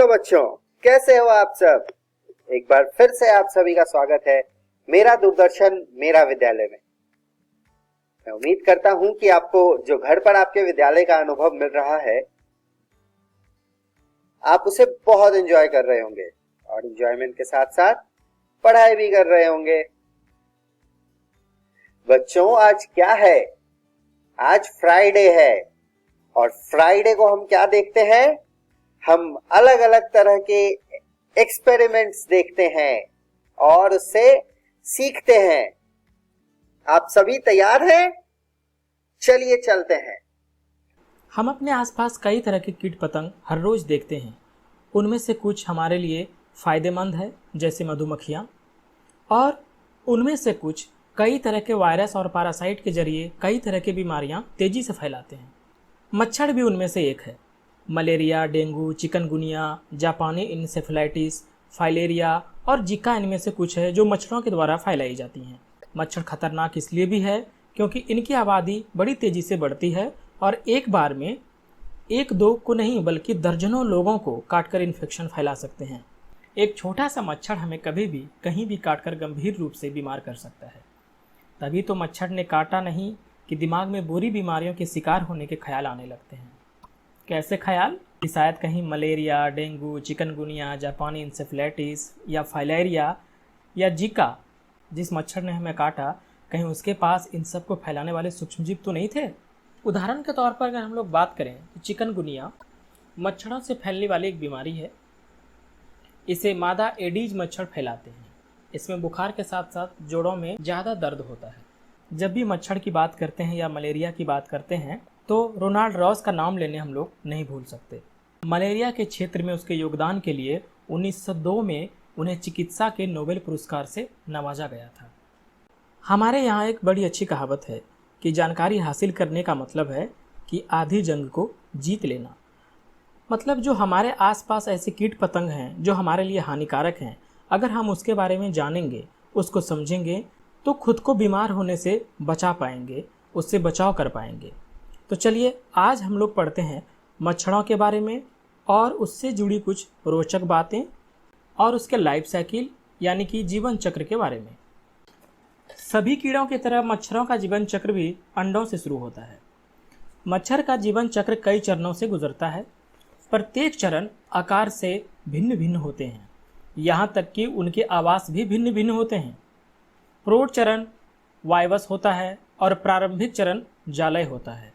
Hello बच्चों, कैसे हो आप सब। एक बार फिर से आप सभी का स्वागत है मेरा दूरदर्शन मेरा विद्यालय में। मैं उम्मीद करता हूं कि आपको जो घर पर आपके विद्यालय का अनुभव मिल रहा है आप उसे बहुत एंजॉय कर रहे होंगे और एंजॉयमेंट के साथ साथ पढ़ाई भी कर रहे होंगे। बच्चों, आज क्या है? आज फ्राइडे है और फ्राइडे को हम क्या देखते हैं? हम अलग अलग तरह के एक्सपेरिमेंट्स देखते हैं और उससे सीखते हैं। आप सभी तैयार हैं? चलिए चलते हैं। हम अपने आसपास कई तरह के कीट पतंग हर रोज देखते हैं। उनमें से कुछ हमारे लिए फायदेमंद है, जैसे मधुमक्खियाँ, और उनमें से कुछ कई तरह के वायरस और पैरासाइट के जरिए कई तरह की बीमारियाँ तेजी से फैलाते हैं। मच्छर भी उनमें से एक है। मलेरिया, डेंगू, चिकनगुनिया, जापानी इंसेफेलाइटिस, फाइलेरिया और जिका इनमें से कुछ है जो मच्छरों के द्वारा फैलाई जाती हैं। मच्छर खतरनाक इसलिए भी है क्योंकि इनकी आबादी बड़ी तेजी से बढ़ती है और एक बार में एक दो को नहीं बल्कि दर्जनों लोगों को काटकर इन्फेक्शन फैला सकते हैं। एक छोटा सा मच्छर हमें कभी भी कहीं भी काटकर गंभीर रूप से बीमार कर सकता है। तभी तो मच्छर ने काटा नहीं कि दिमाग में बुरी बीमारियों के शिकार होने के ख्याल आने लगते हैं। कैसे ख्याल? कि शायद कहीं मलेरिया, डेंगू, चिकनगुनिया, जापानी इंसेफेलाइटिस या फाइलेरिया या जिका, जिस मच्छर ने हमें काटा, कहीं उसके पास इन सब को फैलाने वाले सूक्ष्मजीव तो नहीं थे। उदाहरण के तौर पर अगर हम लोग बात करें तो चिकनगुनिया मच्छरों से फैलने वाली एक बीमारी है। इसे मादा एडीज मच्छर फैलाते हैं। इसमें बुखार के साथ साथ जोड़ों में ज़्यादा दर्द होता है। जब भी मच्छर की बात करते हैं या मलेरिया की बात करते हैं तो रोनाल्ड रॉस का नाम लेने हम लोग नहीं भूल सकते। मलेरिया के क्षेत्र में उसके योगदान के लिए 1902 में उन्हें चिकित्सा के नोबेल पुरस्कार से नवाजा गया था। हमारे यहाँ एक बड़ी अच्छी कहावत है कि जानकारी हासिल करने का मतलब है कि आधी जंग को जीत लेना। मतलब जो हमारे आसपास ऐसे कीट पतंग हैं जो हमारे लिए हानिकारक हैं, अगर हम उसके बारे में जानेंगे, उसको समझेंगे, तो खुद को बीमार होने से बचा पाएंगे, उससे बचाव कर पाएंगे। तो चलिए आज हम लोग पढ़ते हैं मच्छरों के बारे में और उससे जुड़ी कुछ रोचक बातें और उसके लाइफ साइकिल यानी कि जीवन चक्र के बारे में। सभी कीड़ों की तरह मच्छरों का जीवन चक्र भी अंडों से शुरू होता है। मच्छर का जीवन चक्र कई चरणों से गुजरता है। प्रत्येक चरण आकार से भिन्न भिन्न होते हैं, यहाँ तक कि उनके आवास भी भिन्न भिन्न होते हैं। प्रौढ़ चरण वायवस होता है और प्रारंभिक चरण जालय होता है।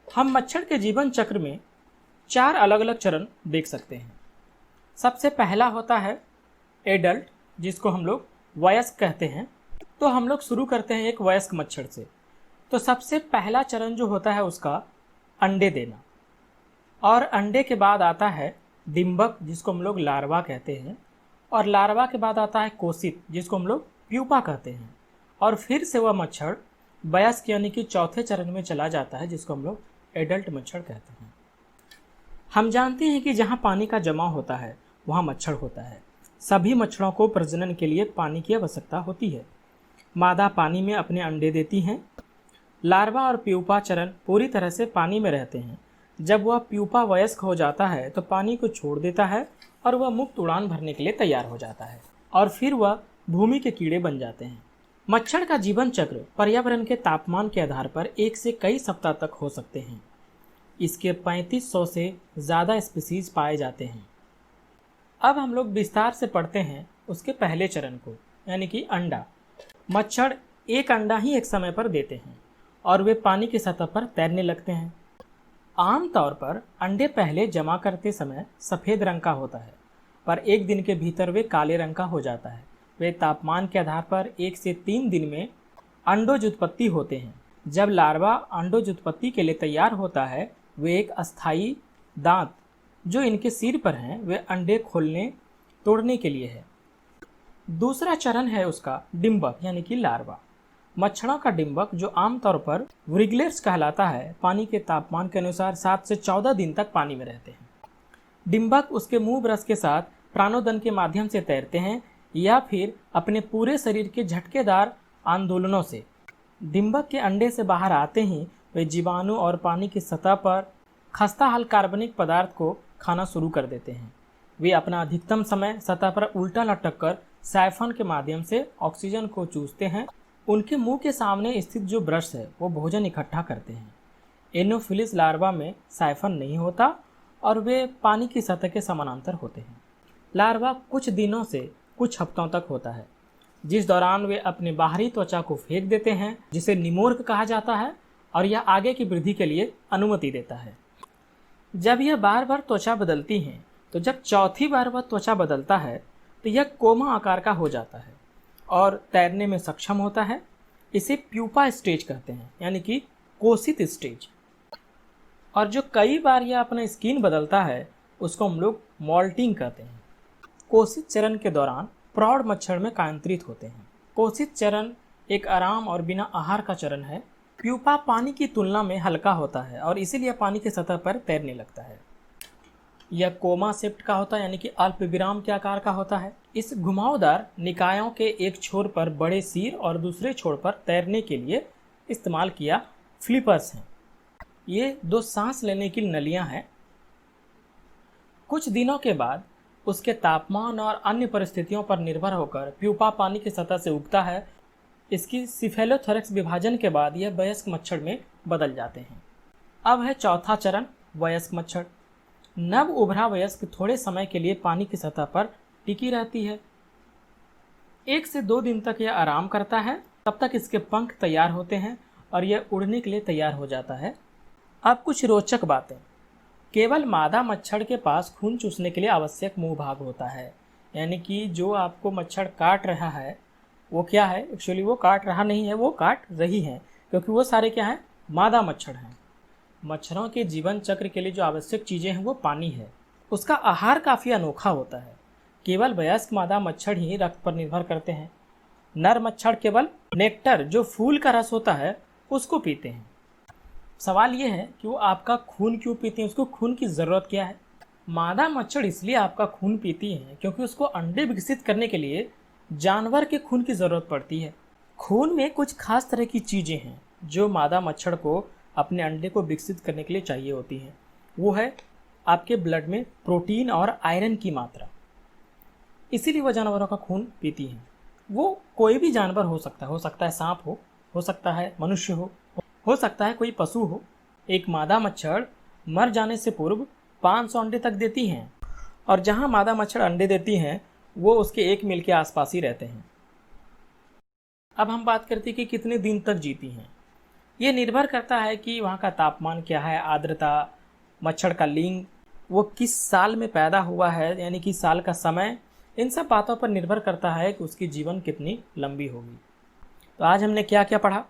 हम मच्छर के जीवन चक्र में 4 अलग अलग चरण देख सकते हैं। सबसे पहला होता है एडल्ट, जिसको हम लोग वयस्क कहते हैं। तो हम लोग शुरू करते हैं एक वयस्क मच्छर से। तो सबसे पहला चरण जो होता है उसका अंडे देना, और अंडे के बाद आता है डिम्बक, जिसको हम लोग लार्वा कहते हैं, और लार्वा के बाद आता है कोशित, जिसको हम लोग प्यूपा कहते हैं, और फिर से वह मच्छर वयस्क यानी कि चौथे चरण में चला जाता है, जिसको हम लोग एडल्ट मच्छर कहते हैं। हम जानते हैं कि जहाँ पानी का जमा होता है वहाँ मच्छर होता है। सभी मच्छरों को प्रजनन के लिए पानी की आवश्यकता होती है। मादा पानी में अपने अंडे देती हैं। लार्वा और प्यूपा चरण पूरी तरह से पानी में रहते हैं। जब वह प्यूपा वयस्क हो जाता है तो पानी को छोड़ देता है और वह मुक्त उड़ान भरने के लिए तैयार हो जाता है, और फिर वह भूमि के कीड़े बन जाते हैं। मच्छर का जीवन चक्र पर्यावरण के तापमान के आधार पर 1 से कई सप्ताह तक हो सकते हैं। इसके 3500 से ज़्यादा स्पीसीज पाए जाते हैं। अब हम लोग विस्तार से पढ़ते हैं उसके पहले चरण को, यानी कि अंडा। मच्छर एक अंडा ही एक समय पर देते हैं और वे पानी की सतह पर तैरने लगते हैं। आमतौर पर अंडे पहले जमा करते समय सफ़ेद रंग का होता है, पर एक दिन के भीतर वे काले रंग का हो जाता है। वे तापमान के आधार पर 1 से 3 दिन में अंडोज उत्पत्ति होते हैं। जब लार्वा अंडोज उत्पत्ति के लिए तैयार होता है, वे एक अस्थायी दांत जो इनके सिर पर हैं वे अंडे खोलने तोड़ने के लिए है। दूसरा चरण है उसका डिम्बक यानी कि लार्वा। मच्छरों का डिम्बक, जो आमतौर पर व्रिगलेट्स कहलाता है, पानी के तापमान के अनुसार 7 से 14 दिन तक पानी में रहते हैं। डिम्बक उसके मुंह ब्रश के साथ प्राणोदन के माध्यम से तैरते हैं या फिर अपने पूरे शरीर के झटकेदार आंदोलनों से। डिम्बक के अंडे से बाहर आते ही वे जीवाणु और पानी की सतह पर खस्ता हल कार्बनिक पदार्थ को खाना शुरू कर देते हैं। वे अपना अधिकतम समय सतह पर उल्टा लटक कर साइफन के माध्यम से ऑक्सीजन को चूसते हैं। उनके मुंह के सामने स्थित जो ब्रश है वो भोजन इकट्ठा करते हैं। एनोफिलिस लार्वा में साइफन नहीं होता और वे पानी की सतह के समानांतर होते हैं। लार्वा कुछ दिनों से कुछ हफ्तों तक होता है, जिस दौरान वे अपने बाहरी त्वचा को फेंक देते हैं, जिसे निमोर्क कहा जाता है, और यह आगे की वृद्धि के लिए अनुमति देता है। जब यह बार बार त्वचा बदलती हैं, तो जब चौथी बार वह त्वचा बदलता है तो यह कोमा आकार का हो जाता है और तैरने में सक्षम होता है। इसे प्यूपा स्टेज कहते हैं, यानी कि कोशित स्टेज। और जो कई बार यह अपना स्किन बदलता है उसको हम लोग मॉल्टिंग कहते हैं। कोशित चरण के दौरान प्रौढ़ मच्छर में कायांतरित होते हैं। कोशित चरण एक आराम और बिना आहार का चरण है। प्यूपा पानी की तुलना में हल्का होता है और इसीलिए पानी की सतह पर तैरने लगता है। यह कोमा सेप्ट का होता है, यानी कि अल्प विराम के आकार का होता है। इस घुमावदार निकायों के एक छोर पर बड़े सिर और दूसरे छोर पर तैरने के लिए इस्तेमाल किया फ्लिपर्स हैं। ये दो सांस लेने की नलियां हैं। कुछ दिनों के बाद उसके तापमान और अन्य परिस्थितियों पर निर्भर होकर प्यूपा पानी की सतह से उगता है। इसकी सिफेलोथोरैक्स विभाजन के बाद यह वयस्क मच्छर में बदल जाते हैं। अब है चौथा चरण, वयस्क मच्छर। नव उभरा वयस्क थोड़े समय के लिए पानी की सतह पर टिकी रहती है। 1 से 2 दिन तक यह आराम करता है, तब तक इसके पंख तैयार होते हैं और यह उड़ने के लिए तैयार हो जाता है। अब कुछ रोचक बातें। केवल मादा मच्छर के पास खून चूसने के लिए आवश्यक मुंह भाग होता है, यानी कि जो आपको मच्छर काट रहा है वो क्या है, एक्चुअली वो काट रहा नहीं है, वो काट रही है, क्योंकि वो सारे क्या हैं, मादा मच्छर हैं। मच्छरों के जीवन चक्र के लिए जो आवश्यक चीज़ें हैं वो पानी है। उसका आहार काफ़ी अनोखा होता है। केवल वयस्क मादा मच्छर ही रक्त पर निर्भर करते हैं। नर मच्छर केवल नेक्टर, जो फूल का रस होता है, उसको पीते हैं। सवाल ये है कि वो आपका खून क्यों पीते हैं, उसको खून की ज़रूरत क्या है। मादा मच्छर इसलिए आपका खून पीती है क्योंकि उसको अंडे विकसित करने के लिए जानवर के खून की ज़रूरत पड़ती है। खून में कुछ खास तरह की चीज़ें हैं जो मादा मच्छर को अपने अंडे को विकसित करने के लिए चाहिए होती हैं। वो है आपके ब्लड में प्रोटीन और आयरन की मात्रा। इसीलिए वह जानवरों का खून पीती हैं। वो कोई भी जानवर हो सकता है सांप हो सकता है मनुष्य हो सकता है कोई पशु हो। एक मादा मच्छर मर जाने से पूर्व 500 अंडे तक देती हैं, और जहाँ मादा मच्छर अंडे देती हैं वो उसके 1 मील के आसपास ही रहते हैं। अब हम बात करते हैं कि कितने दिन तक जीती हैं। ये निर्भर करता है कि वहाँ का तापमान क्या है, आर्द्रता, मच्छर का लिंग, वो किस साल में पैदा हुआ है, यानी कि साल का समय। इन सब बातों पर निर्भर करता है कि उसकी जीवन कितनी लंबी होगी। तो आज हमने क्या क्या पढ़ा।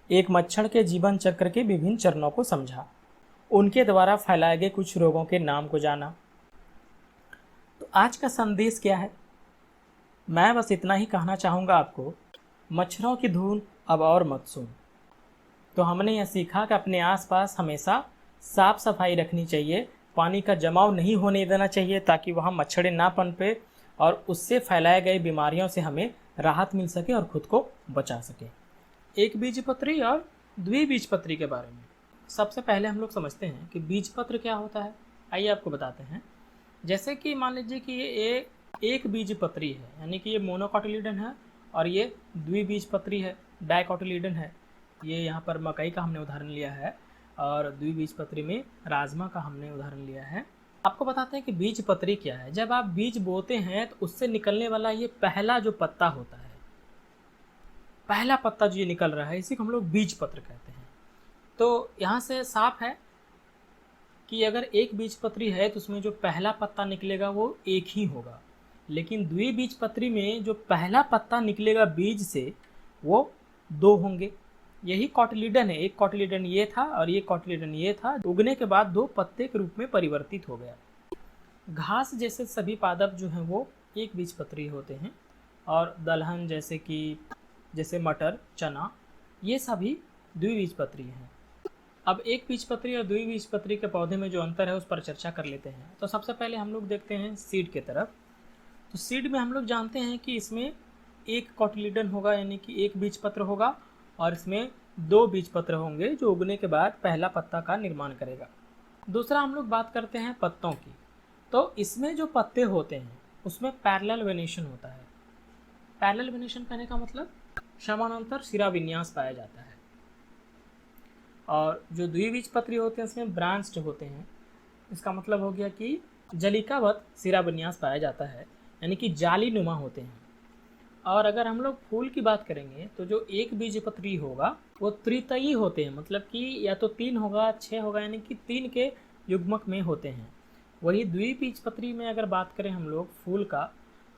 एक मच्छर के जीवन चक्र के विभिन्न चरणों को समझा, उनके द्वारा फैलाए गए कुछ रोगों के नाम को जाना। तो आज का संदेश क्या है, मैं बस इतना ही कहना चाहूँगा आपको, मच्छरों की धुन अब और मत सुन। तो हमने यह सीखा कि अपने आसपास हमेशा साफ सफाई रखनी चाहिए, पानी का जमाव नहीं होने देना चाहिए ताकि वहाँ मच्छरें ना पनपे और उससे फैलाए गए बीमारियों से हमें राहत मिल सके और खुद को बचा सके। एक बीजपत्री और द्विबीजपत्री के बारे में सबसे पहले हम लोग समझते हैं कि बीजपत्र क्या होता है। आइए आपको बताते हैं। जैसे कि मान लीजिए कि ये एक बीजपत्री है, यानी कि ये मोनोकोटिलीडन है, और ये द्विबीजपत्री है, डाइकोटिलीडन है। ये यहाँ पर मकई का हमने उदाहरण लिया है और द्विबीजपत्री में राजमा का हमने उदाहरण लिया है। आपको बताते हैं कि बीजपत्री क्या है। जब आप बीज बोते हैं तो उससे निकलने वाला ये पहला जो पत्ता होता है, पहला पत्ता जो ये निकल रहा है, इसी को हम लोग बीजपत्र कहते हैं। तो यहाँ से साफ है कि अगर एक बीजपत्री है तो उसमें जो पहला पत्ता निकलेगा वो एक ही होगा, लेकिन द्विबीजपत्री में जो पहला पत्ता निकलेगा बीज से वो 2 होंगे। यही कोटिलीडन है। एक कोटिलीडन ये था और ये कोटिलीडन ये था, उगने के बाद 2 पत्ते के रूप में परिवर्तित हो गया। घास जैसे सभी पादप जो हैं वो एक बीजपत्री होते हैं, और दलहन जैसे मटर, चना, ये सभी द्विबीजपत्री हैं। अब एक बीजपत्री और द्विबीजपत्री के पौधे में जो अंतर है उस पर चर्चा कर लेते हैं। तो सबसे पहले हम लोग देखते हैं सीड के तरफ। तो सीड में हम लोग जानते हैं कि इसमें एक कोटिलीडन होगा, यानी कि एक बीजपत्र होगा, और इसमें 2 बीजपत्र होंगे जो उगने के बाद पहला पत्ता का निर्माण करेगा। दूसरा हम लोग बात करते हैं पत्तों की। तो इसमें जो पत्ते होते हैं उसमें पैरेलल वेनेशन होता है। पैरेलल वेनेशन कहने का मतलब समानांतर शिरा विन्यास पाया जाता है। और जो द्विबीजपत्री होते हैं इसमें ब्रांच्ड होते हैं। इसका मतलब हो गया कि जलिकावत शिरा विन्यास पाया जाता है, यानी कि जाली नुमा होते हैं। और अगर हम लोग फूल की बात करेंगे तो जो एक बीजपत्री होगा वो त्रितयी होते हैं, मतलब कि या तो 3 होगा 6 होगा, यानी कि 3 के युग्मक में होते हैं। वही द्विबीजपत्री में अगर बात करें हम लोग फूल का,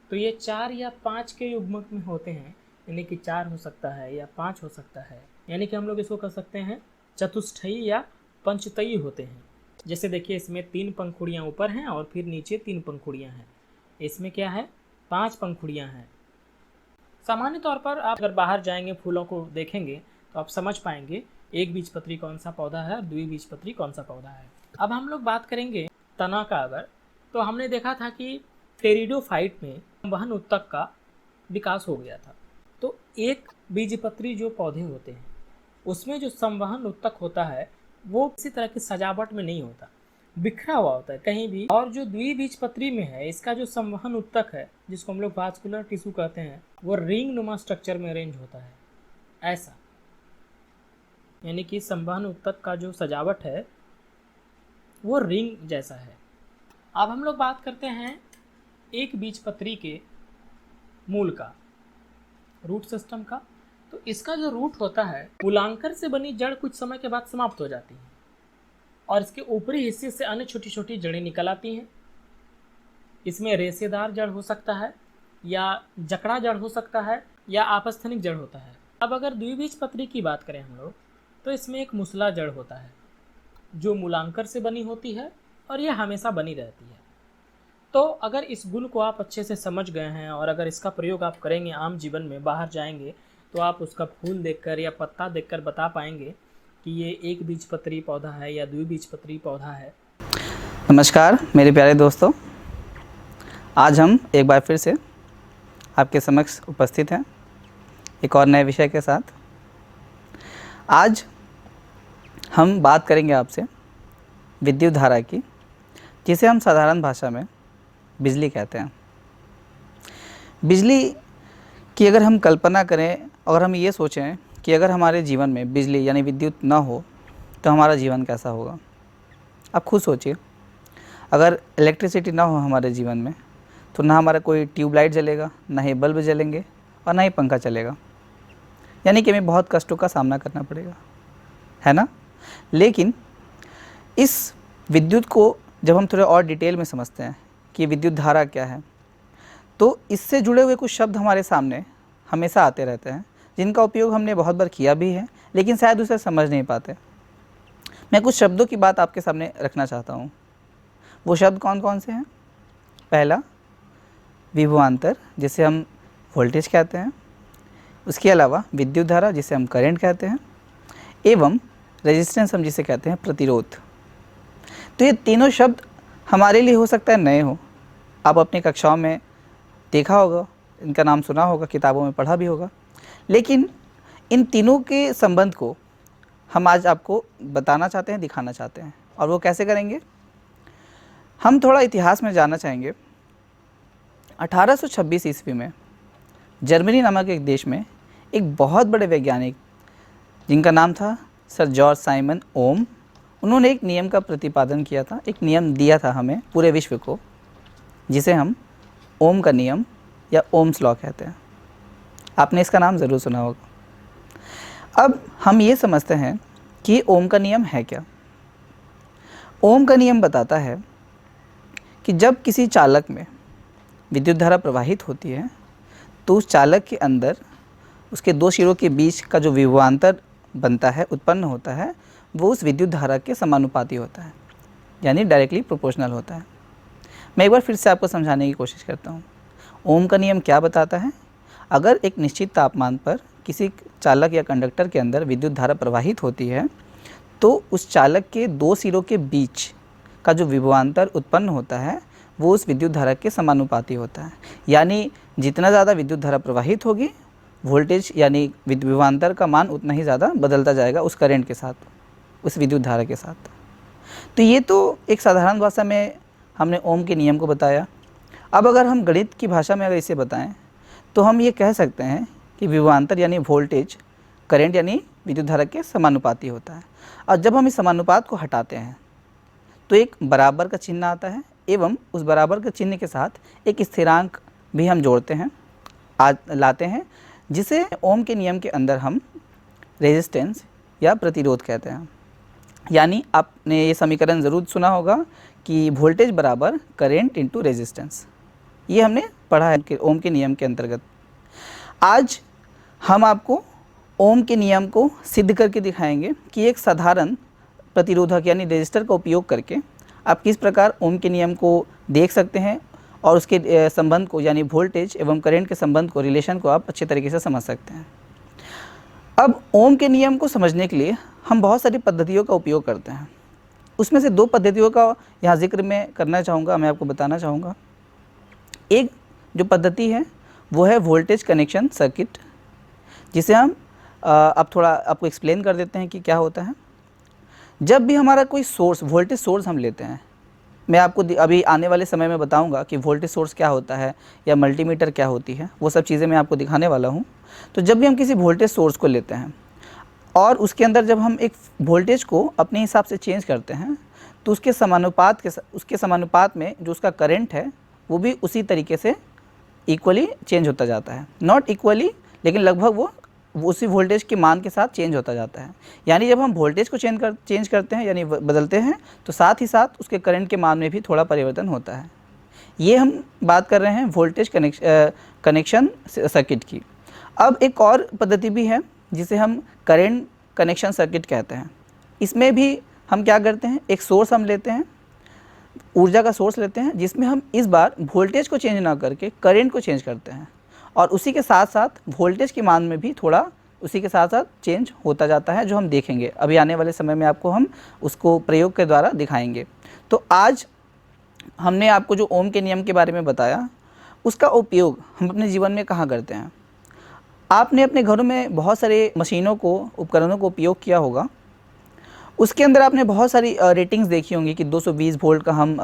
तो ये 4 या 5 के युग्मक में होते हैं, यानी कि 4 हो सकता है या 5 हो सकता है। यानी कि हम लोग इसको कह सकते हैं चतुष्टयी या पंचतयी होते हैं। जैसे देखिए इसमें 3 पंखुड़ियाँ ऊपर हैं और फिर नीचे 3 पंखुड़ियाँ हैं। इसमें क्या है, 5 पंखुड़ियाँ हैं। सामान्य तौर पर आप अगर बाहर जाएंगे फूलों को देखेंगे तो आप समझ पाएंगे एक बीजपत्री कौन सा पौधा है और द्विबीजपत्री कौन सा पौधा है। अब हम लोग बात करेंगे तना का। अगर तो हमने देखा था कि टेरिडोफाइट में संवहन उत्तक का विकास हो गया था। तो एक बीजपत्री जो पौधे होते हैं उसमें जो संवहन उत्तक होता है वो किसी तरह की सजावट में नहीं होता, बिखरा हुआ होता है कहीं भी। और जो द्विबीजपत्री में है इसका जो संवहन उत्तक है, जिसको हम लोग वास्कुलर टिश्यू कहते हैं, वो रिंग नुमा स्ट्रक्चर में अरेंज होता है ऐसा। यानी कि संवहन उत्तक का जो सजावट है वो रिंग जैसा है। अब हम लोग बात करते हैं एक बीजपत्री के मूल का, रूट सिस्टम का। तो इसका जो रूट होता है मूलांकर से बनी जड़ कुछ समय के बाद समाप्त हो जाती है और इसके ऊपरी हिस्से से अन्य छोटी छोटी जड़ें निकल आती हैं। इसमें रेशेदार जड़ हो सकता है या जकड़ा जड़ हो सकता है या आपस्थनिक जड़ होता है। अब अगर द्विबीजपत्री की बात करें हम लोग तो इसमें एक मुसला जड़ होता है जो मूलांकर से बनी होती है और यह हमेशा बनी रहती है। तो अगर इस गुण को आप अच्छे से समझ गए हैं और अगर इसका प्रयोग आप करेंगे आम जीवन में, बाहर जाएंगे तो आप उसका फूल देखकर या पत्ता देखकर बता पाएंगे कि ये एक बीजपत्री पौधा है या द्विबीजपत्री पौधा है। नमस्कार मेरे प्यारे दोस्तों, आज हम एक बार फिर से आपके समक्ष उपस्थित हैं एक और नए विषय के साथ। आज हम बात करेंगे आपसे विद्युत धारा की, जिसे हम साधारण भाषा में बिजली कहते हैं। बिजली की अगर हम कल्पना करें और हम ये सोचें कि अगर हमारे जीवन में बिजली यानी विद्युत ना हो तो हमारा जीवन कैसा होगा। आप खुद सोचिए, अगर इलेक्ट्रिसिटी ना हो हमारे जीवन में तो ना हमारा कोई ट्यूबलाइट जलेगा, ना ही बल्ब जलेंगे और ना ही पंखा चलेगा। यानी कि हमें बहुत कष्टों का सामना करना पड़ेगा, है ना। लेकिन इस विद्युत को जब हम थोड़े और डिटेल में समझते हैं कि विद्युत धारा क्या है, तो इससे जुड़े हुए कुछ शब्द हमारे सामने हमेशा आते रहते हैं, जिनका उपयोग हमने बहुत बार किया भी है लेकिन शायद उसे समझ नहीं पाते। मैं कुछ शब्दों की बात आपके सामने रखना चाहता हूँ। वो शब्द कौन कौन से हैं? पहला विभवांतर, जिसे हम वोल्टेज कहते हैं। उसके अलावा विद्युत धारा, जिसे हम करंट कहते हैं, एवं रेजिस्टेंस हम जिसे कहते हैं प्रतिरोध। तो ये तीनों शब्द हमारे लिए हो सकता है नए हो, आप अपनी कक्षाओं में देखा होगा, इनका नाम सुना होगा, किताबों में पढ़ा भी होगा, लेकिन इन तीनों के संबंध को हम आज आपको बताना चाहते हैं, दिखाना चाहते हैं। और वो कैसे करेंगे? हम थोड़ा इतिहास में जानना चाहेंगे। 1826 ईस्वी में जर्मनी नामक एक देश में एक बहुत बड़े वैज्ञानिक, जिनका नाम था सर जॉर्ज साइमन ओम, उन्होंने एक नियम का प्रतिपादन किया था, एक नियम दिया था हमें पूरे विश्व को, जिसे हम ओम का नियम या ओम्स लॉ कहते हैं। आपने इसका नाम ज़रूर सुना होगा। अब हम ये समझते हैं कि ओम का नियम है क्या। ओम का नियम बताता है कि जब किसी चालक में विद्युत धारा प्रवाहित होती है तो उस चालक के अंदर उसके दो सिरों के बीच का जो विभवांतर बनता है, उत्पन्न होता है, वो उस विद्युत धारा के समानुपाती होता है, यानी डायरेक्टली प्रोपोर्शनल होता है। मैं एक बार फिर से आपको समझाने की कोशिश करता हूँ। ओम का नियम क्या बताता है? अगर एक निश्चित तापमान पर किसी चालक या कंडक्टर के अंदर विद्युत धारा प्रवाहित होती है तो उस चालक के दो सिरों के बीच का जो विभवांतर उत्पन्न होता है वो उस विद्युत धारा के समानुपाती होता है। यानी जितना ज़्यादा विद्युत धारा प्रवाहित होगी, वोल्टेज यानी विभवांतर का मान उतना ही ज़्यादा बदलता जाएगा उस करंट के साथ, उस विद्युत धारा के साथ। तो ये तो एक साधारण भाषा में हमने ओम के नियम को बताया। अब अगर हम गणित की भाषा में अगर इसे बताएं तो हम ये कह सकते हैं कि विभवांतर यानी वोल्टेज करंट यानी विद्युत धारा के समानुपाती होता है। और जब हम इस समानुपात को हटाते हैं तो एक बराबर का चिन्ह आता है एवं उस बराबर के चिन्ह के साथ एक स्थिरांक भी हम जोड़ते हैं, लाते हैं, जिसे ओम के नियम के अंदर हम रेजिस्टेंस या प्रतिरोध कहते हैं। यानी आपने ये समीकरण ज़रूर सुना होगा कि वोल्टेज बराबर करंट इंटू रेजिस्टेंस, ये हमने पढ़ा है ओम के नियम के अंतर्गत। आज हम आपको ओम के नियम को सिद्ध करके दिखाएंगे कि एक साधारण प्रतिरोधक यानी रेजिस्टर का उपयोग करके आप किस प्रकार ओम के नियम को देख सकते हैं और उसके संबंध को यानी वोल्टेज एवं करंट के संबंध को, रिलेशन को आप अच्छे तरीके से समझ सकते हैं। अब ओम के नियम को समझने के लिए हम बहुत सारी पद्धतियों का उपयोग करते हैं। उसमें से 2 पद्धतियों का यहाँ जिक्र मैं करना चाहूँगा, मैं आपको बताना चाहूँगा। एक जो पद्धति है वो है वोल्टेज कनेक्शन सर्किट, जिसे हम अब थोड़ा आपको एक्सप्लेन कर देते हैं कि क्या होता है। जब भी हमारा कोई सोर्स, वोल्टेज सोर्स हम लेते हैं, मैं आपको अभी आने वाले समय में बताऊंगा कि वोल्टेज सोर्स क्या होता है या मल्टीमीटर क्या होती है, वो सब चीज़ें मैं आपको दिखाने वाला हूँ। तो जब भी हम किसी वोल्टेज सोर्स को लेते हैं और उसके अंदर जब हम एक वोल्टेज को अपने हिसाब से चेंज करते हैं तो उसके समानुपात में जो उसका करंट है वो भी उसी तरीके से इक्वली चेंज होता जाता है। नॉट इक्वली, लेकिन लगभग वो उसी वोल्टेज के मान के साथ चेंज होता जाता है। यानी जब हम वोल्टेज को चेंज करते हैं यानी बदलते हैं तो साथ ही साथ उसके करंट के मान में भी थोड़ा परिवर्तन होता है। ये हम बात कर रहे हैं वोल्टेज कनेक्शन सर्किट की। अब एक और पद्धति भी है जिसे हम करंट कनेक्शन सर्किट कहते हैं। इसमें भी हम क्या करते हैं, एक सोर्स हम लेते हैं, ऊर्जा का सोर्स लेते हैं, जिसमें हम इस बार वोल्टेज को चेंज ना करके करंट को चेंज करते हैं और उसी के साथ साथ वोल्टेज के मान में भी थोड़ा उसी के साथ साथ चेंज होता जाता है, जो हम देखेंगे अभी आने वाले समय में। आपको हम उसको प्रयोग के द्वारा दिखाएंगे। तो आज हमने आपको जो ओम के नियम के बारे में बताया, उसका उपयोग हम अपने जीवन में कहाँ करते हैं। आपने अपने घरों में बहुत सारे मशीनों को, उपकरणों को उपयोग किया होगा। उसके अंदर आपने बहुत सारी रेटिंग्स देखी होंगी कि 220 वोल्ट का हम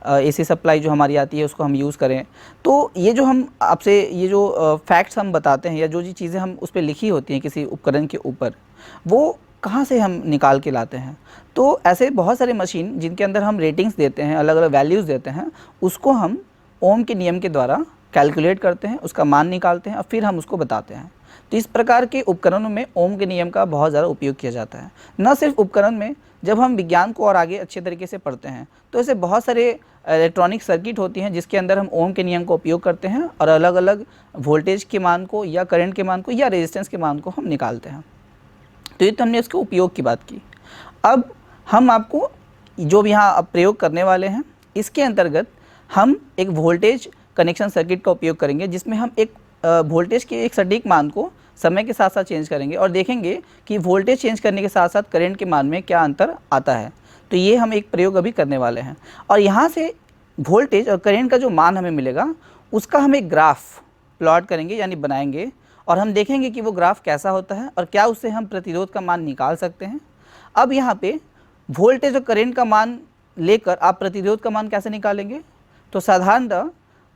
एसी सप्लाई जो हमारी आती है उसको हम यूज़ करें। तो ये जो हम आपसे ये जो फैक्ट्स हम बताते हैं या जो चीज़ें हम उस पर लिखी होती हैं किसी उपकरण के ऊपर, वो कहाँ से हम निकाल के लाते हैं। तो ऐसे बहुत सारे मशीन जिनके अंदर हम रेटिंग्स देते हैं, अलग अलग वैल्यूज़ देते हैं, उसको हम ओम के नियम के द्वारा कैलकुलेट करते हैं, उसका मान निकालते हैं और फिर हम उसको बताते हैं। तो इस प्रकार के उपकरणों में ओम के नियम का बहुत ज़्यादा उपयोग किया जाता है। न सिर्फ उपकरण में, जब हम विज्ञान को और आगे अच्छे तरीके से पढ़ते हैं तो ऐसे बहुत सारे इलेक्ट्रॉनिक सर्किट होती हैं जिसके अंदर हम ओम के नियम का उपयोग करते हैं और अलग अलग वोल्टेज के मान को या करंट के मान को या रेजिस्टेंस के मान को हम निकालते हैं। तो ये तो हमने उसके उपयोग की बात की। अब हम आपको जो भी यहाँ प्रयोग करने वाले हैं, इसके अंतर्गत हम एक वोल्टेज कनेक्शन सर्किट का उपयोग करेंगे, जिसमें हम एक वोल्टेज के एक सटीक मान को समय के साथ साथ चेंज करेंगे और देखेंगे कि वोल्टेज चेंज करने के साथ साथ करंट के मान में क्या अंतर आता है। तो ये हम एक प्रयोग अभी करने वाले हैं और यहाँ से वोल्टेज और करंट का जो मान हमें मिलेगा उसका हम एक ग्राफ प्लॉट करेंगे यानी बनाएंगे और हम देखेंगे कि वो ग्राफ कैसा होता है और क्या उससे हम प्रतिरोध का मान निकाल सकते हैं। अब यहाँ पे वोल्टेज और करंट का मान लेकर आप प्रतिरोध का मान कैसे निकालेंगे। तो साधारणतः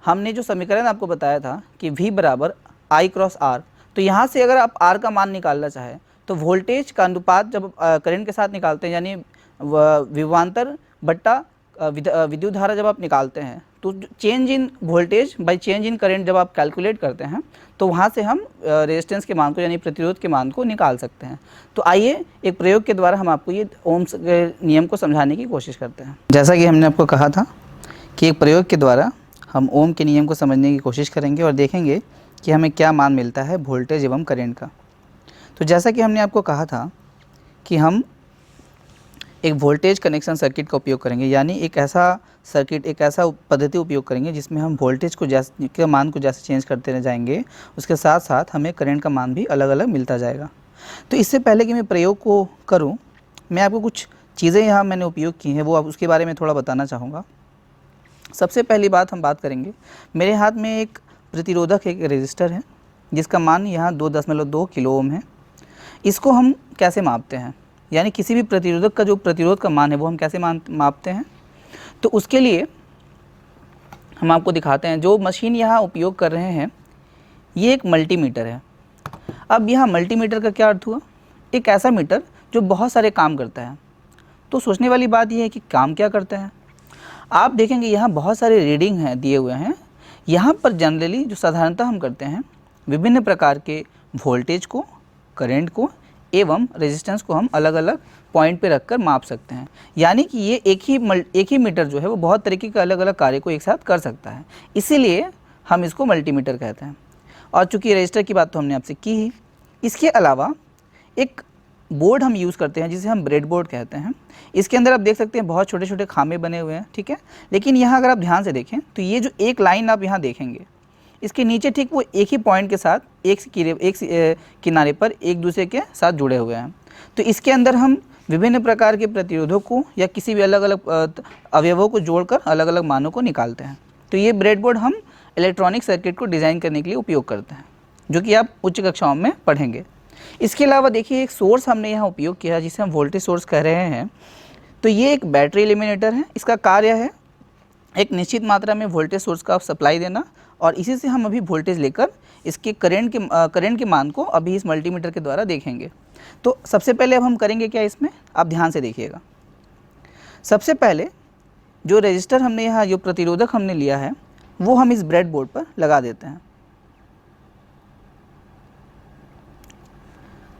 हमने जो समीकरण आपको बताया था कि V बराबर I क्रॉस R, तो यहाँ से अगर आप R का मान निकालना चाहें तो वोल्टेज का अनुपात जब करंट के साथ निकालते हैं यानी विभवांतर बट्टा विद्युत धारा जब आप निकालते हैं तो change in voltage by change in current जब आप कैलकुलेट करते हैं तो वहाँ से हम रेजिस्टेंस के मान को यानी प्रतिरोध के मान को निकाल सकते हैं। तो आइए एक प्रयोग के द्वारा हम आपको ये ओम के नियम को समझाने की कोशिश करते हैं। जैसा कि हमने आपको कहा था कि एक प्रयोग के द्वारा हम ओम के नियम को समझने की कोशिश करेंगे और देखेंगे कि हमें क्या मान मिलता है वोल्टेज एवं करंट का। तो जैसा कि हमने आपको कहा था कि हम एक वोल्टेज कनेक्शन सर्किट का उपयोग करेंगे, यानी एक ऐसा सर्किट, एक ऐसा पद्धति उपयोग करेंगे जिसमें हम वोल्टेज को के मान को जैसे चेंज करते रह जाएंगे उसके साथ साथ हमें करंट का मान भी अलग अलग मिलता जाएगा। तो इससे पहले कि मैं प्रयोग को करूँ, मैं आपको कुछ चीज़ें यहाँ मैंने उपयोग की हैं वो अब उसके बारे में थोड़ा बताना चाहूँगा। सबसे पहली बात हम बात करेंगे, मेरे हाथ में एक प्रतिरोधक एक रेजिस्टर है जिसका मान यहाँ 2.2 किलो ओम है। इसको हम कैसे मापते हैं, यानी किसी भी प्रतिरोधक का जो प्रतिरोध का मान है वो हम कैसे मापते हैं। तो उसके लिए हम आपको दिखाते हैं। जो मशीन यहाँ उपयोग कर रहे हैं ये एक मल्टीमीटर है। अब यहाँ मल्टीमीटर का क्या अर्थ हुआ? एक ऐसा मीटर जो बहुत सारे काम करता है। तो सोचने वाली बात यह है कि काम क्या करता है। आप देखेंगे यहाँ बहुत सारे रीडिंग हैं दिए हुए हैं। यहाँ पर जनरली जो साधारणतः हम करते हैं, विभिन्न प्रकार के वोल्टेज को, करंट को एवं रेजिस्टेंस को हम अलग अलग पॉइंट पे रखकर माप सकते हैं। यानी कि ये एक ही मीटर जो है वो बहुत तरीके के अलग अलग कार्य को एक साथ कर सकता है, इसीलिए हम इसको मल्टीमीटर कहते हैं। और चूँकि रजिस्टर की बात तो हमने आपसे की ही, इसके अलावा एक बोर्ड हम यूज़ करते हैं जिसे हम ब्रेड बोर्ड कहते हैं। इसके अंदर आप देख सकते हैं बहुत छोटे छोटे खामे बने हुए हैं, ठीक है। लेकिन यहाँ अगर आप ध्यान से देखें तो ये जो एक लाइन आप यहाँ देखेंगे, इसके नीचे ठीक वो एक ही पॉइंट के साथ एक किनारे पर एक दूसरे के साथ जुड़े हुए हैं। तो इसके अंदर हम विभिन्न प्रकार के प्रतिरोधों को या किसी भी अलग अलग अवयवों को जोड़कर अलग अलग मानों को निकालते हैं। तो ये ब्रेड बोर्ड हम इलेक्ट्रॉनिक सर्किट को डिज़ाइन करने के लिए उपयोग करते हैं, जो कि आप उच्च कक्षाओं में पढ़ेंगे। इसके अलावा देखिए एक सोर्स हमने यहाँ उपयोग किया है जिसे हम वोल्टेज सोर्स कह रहे हैं। तो ये एक बैटरी एलिमिनेटर है। इसका कार्य है एक निश्चित मात्रा में वोल्टेज सोर्स का सप्लाई देना, और इसी से हम अभी वोल्टेज लेकर इसके करंट के मान को अभी इस मल्टीमीटर के द्वारा देखेंगे। तो सबसे पहले अब हम करेंगे क्या, इसमें आप ध्यान से देखिएगा। सबसे पहले जो रेजिस्टर हमने यहाँ, जो प्रतिरोधक हमने लिया है, वो हम इस ब्रेड बोर्ड पर लगा देते हैं।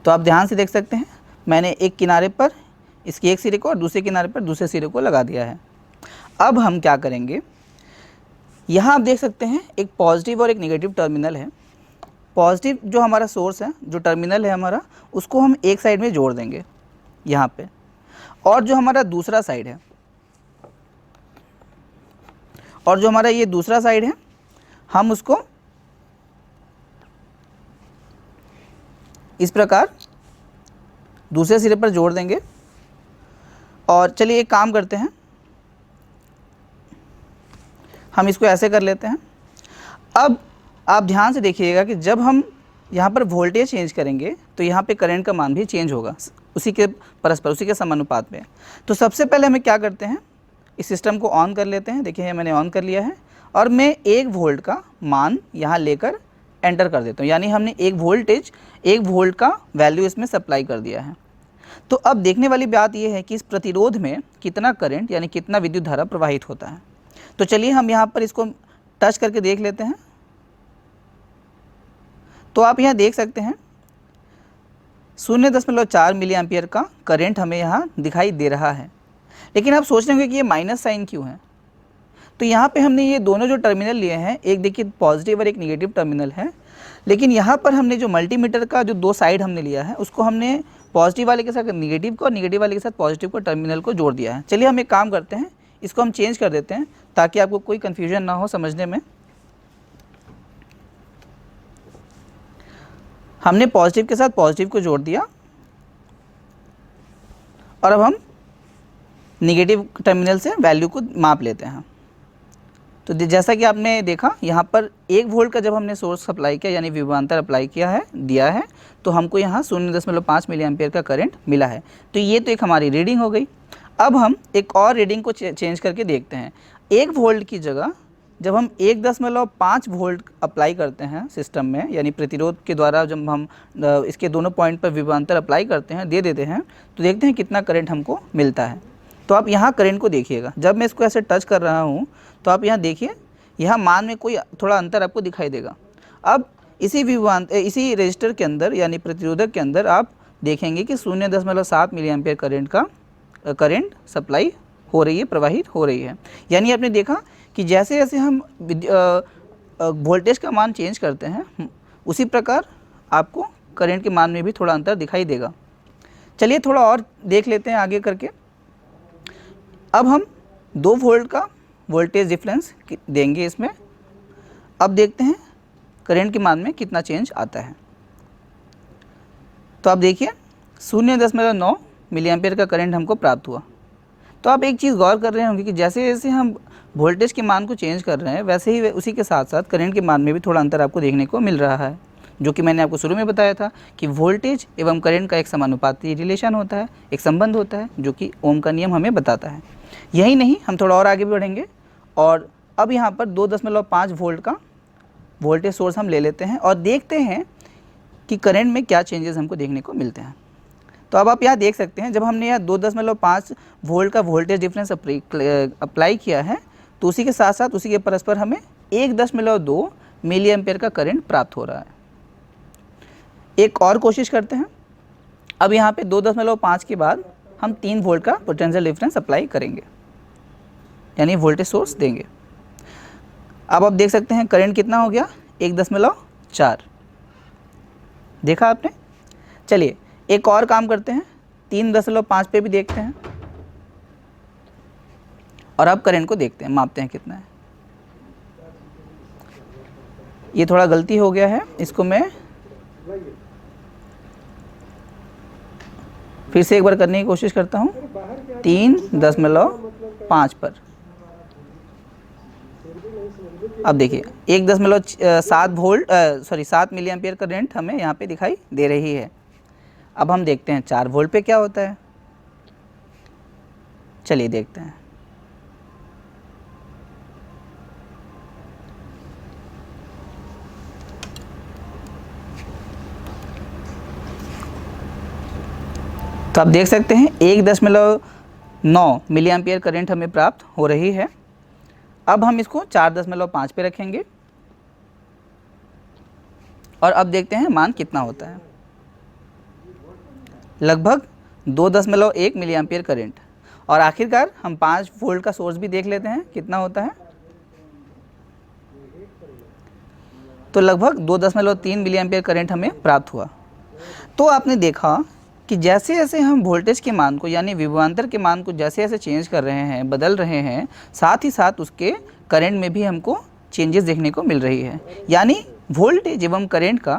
तो आप ध्यान से देख सकते हैं मैंने एक किनारे पर इसके एक सिरे को और दूसरे किनारे पर दूसरे सिरे को लगा दिया है। अब हम क्या करेंगे, यहाँ आप देख सकते हैं एक पॉजिटिव और एक नेगेटिव टर्मिनल है। पॉजिटिव जो हमारा सोर्स है, जो टर्मिनल है हमारा, उसको हम एक साइड में जोड़ देंगे यहाँ पे, और जो हमारा दूसरा साइड है, और जो हमारा ये दूसरा साइड है, हम उसको इस प्रकार दूसरे सिरे पर जोड़ देंगे। और चलिए एक काम करते हैं, हम इसको ऐसे कर लेते हैं। अब आप ध्यान से देखिएगा कि जब हम यहाँ पर वोल्टेज चेंज करेंगे तो यहाँ पे करंट का मान भी चेंज होगा उसी के परस्पर, उसी के समानुपात में। तो सबसे पहले हमें क्या करते हैं, इस सिस्टम को ऑन कर लेते हैं। देखिए मैंने ऑन कर लिया है और मैं 1 वोल्ट का मान यहाँ लेकर एंटर कर देता हूँ। यानी हमने 1 वोल्ट का वैल्यू इसमें सप्लाई कर दिया है। तो अब देखने वाली बात यह है कि इस प्रतिरोध में कितना करंट यानी कितना विद्युत धारा प्रवाहित होता है। तो चलिए हम यहाँ पर इसको टच करके देख लेते हैं। तो आप यहाँ देख सकते हैं 0.4 मिली एम्पियर का करंट हमें यहाँ दिखाई दे रहा है। लेकिन आप सोच रहे होंगे कि ये माइनस साइन क्यों है। तो यहाँ पे हमने ये दोनों जो टर्मिनल लिए हैं, एक देखिए पॉजिटिव और एक नेगेटिव टर्मिनल है, लेकिन यहाँ पर हमने जो मल्टीमीटर का जो 2 साइड हमने लिया है, उसको हमने पॉजिटिव वाले के साथ नेगेटिव को और नेगेटिव वाले के साथ पॉजिटिव को टर्मिनल को जोड़ दिया है। चलिए हम एक काम करते हैं, इसको हम चेंज कर देते हैं ताकि आपको कोई कन्फ्यूजन ना हो समझने में। हमने पॉजिटिव के साथ पॉजिटिव को जोड़ दिया और अब हम नेगेटिव टर्मिनल से वैल्यू को माप लेते हैं। तो जैसा कि आपने देखा यहाँ पर 1 वोल्ट का जब हमने सोर्स सप्लाई किया यानी विभवांतर अप्लाई किया है, दिया है, तो हमको यहाँ 0.5 मिली एम्पियर का करंट मिला है। तो ये तो एक हमारी रीडिंग हो गई। अब हम एक और रीडिंग को चेंज करके देखते हैं। 1 वोल्ट की जगह जब हम 1.5 वोल्ट अप्लाई करते हैं सिस्टम में, यानी प्रतिरोध के द्वारा जब हम इसके दोनों पॉइंट पर विभवांतर अप्लाई करते हैं, दे देते हैं, तो देखते हैं कितना करंट हमको मिलता है। तो आप यहाँ करंट को देखिएगा, जब मैं इसको ऐसे टच कर रहा हूँ तो आप यहाँ देखिए, यहाँ मान में कोई थोड़ा अंतर आपको दिखाई देगा। अब इसी रजिस्टर के अंदर यानी प्रतिरोधक के अंदर आप देखेंगे कि 0.7 मिली एम्पियर करंट सप्लाई हो रही है, प्रवाहित हो रही है। यानी आपने देखा कि जैसे जैसे हम वोल्टेज का मान चेंज करते हैं, उसी प्रकार आपको करंट के मान में भी थोड़ा अंतर दिखाई देगा। चलिए थोड़ा और देख लेते हैं आगे करके। अब हम 2 वोल्ट का वोल्टेज डिफरेंस देंगे इसमें। अब देखते हैं करंट के मान में कितना चेंज आता है। तो आप देखिए 0.9 मिली एम्पियर का करंट हमको प्राप्त हुआ। तो आप एक चीज़ गौर कर रहे होंगे कि जैसे जैसे हम वोल्टेज के मान को चेंज कर रहे हैं, वैसे ही उसी के साथ साथ करंट के मान में भी थोड़ा अंतर आपको देखने को मिल रहा है, जो कि मैंने आपको शुरू में बताया था कि वोल्टेज एवं करंट का एक समानुपाती रिलेशन होता है, एक संबंध होता है, जो कि ओम का नियम हमें बताता है। यही नहीं, हम थोड़ा और आगे बढ़ेंगे और अब यहाँ पर 2.5 वोल्ट का वोल्टेज सोर्स हम ले लेते हैं और देखते हैं कि करंट में क्या चेंजेस हमको देखने को मिलते हैं। तो अब आप यहाँ देख सकते हैं, जब हमने यहाँ 2.5 वोल्ट का वोल्टेज डिफरेंस अप्लाई किया है तो उसी के साथ साथ उसी के परस्पर हमें 1.2 मिली एम्पेयर का करंट प्राप्त हो रहा है। एक और कोशिश करते हैं। अब यहाँ पे 2.5 के बाद हम 3 वोल्ट का पोटेंशियल डिफरेंस अप्लाई करेंगे, यानी वोल्टेज सोर्स देंगे। अब आप देख सकते हैं करंट कितना हो गया, 1.4। देखा आपने। चलिए एक और काम करते हैं, 3.5 पे भी देखते हैं और अब करंट को देखते हैं, मापते हैं कितना है। ये थोड़ा गलती हो गया है, इसको मैं फिर से एक बार करने की कोशिश करता हूँ। 3.5 पर अब देखिए 7 मिली एम्पियर करंट हमें यहाँ पे दिखाई दे रही है। अब हम देखते हैं 4 वोल्ट पे क्या होता है। चलिए देखते हैं। तो आप देख सकते हैं 1.9 मिली एम्पियर करंट हमें प्राप्त हो रही है। अब हम इसको 4.5 पे रखेंगे और अब देखते हैं मान कितना होता है। लगभग 2.1 मिली एम्पियर करंट। और आखिरकार हम 5 वोल्ट का सोर्स भी देख लेते हैं कितना होता है। तो लगभग 2.3 मिली एम्पियर करंट हमें प्राप्त हुआ। तो आपने देखा कि जैसे जैसे हम वोल्टेज के मान को यानी विभवांतर के मान को जैसे जैसे चेंज कर रहे हैं, बदल रहे हैं, साथ ही साथ उसके करंट में भी हमको चेंजेस देखने को मिल रही है। यानी वोल्टेज एवं करंट का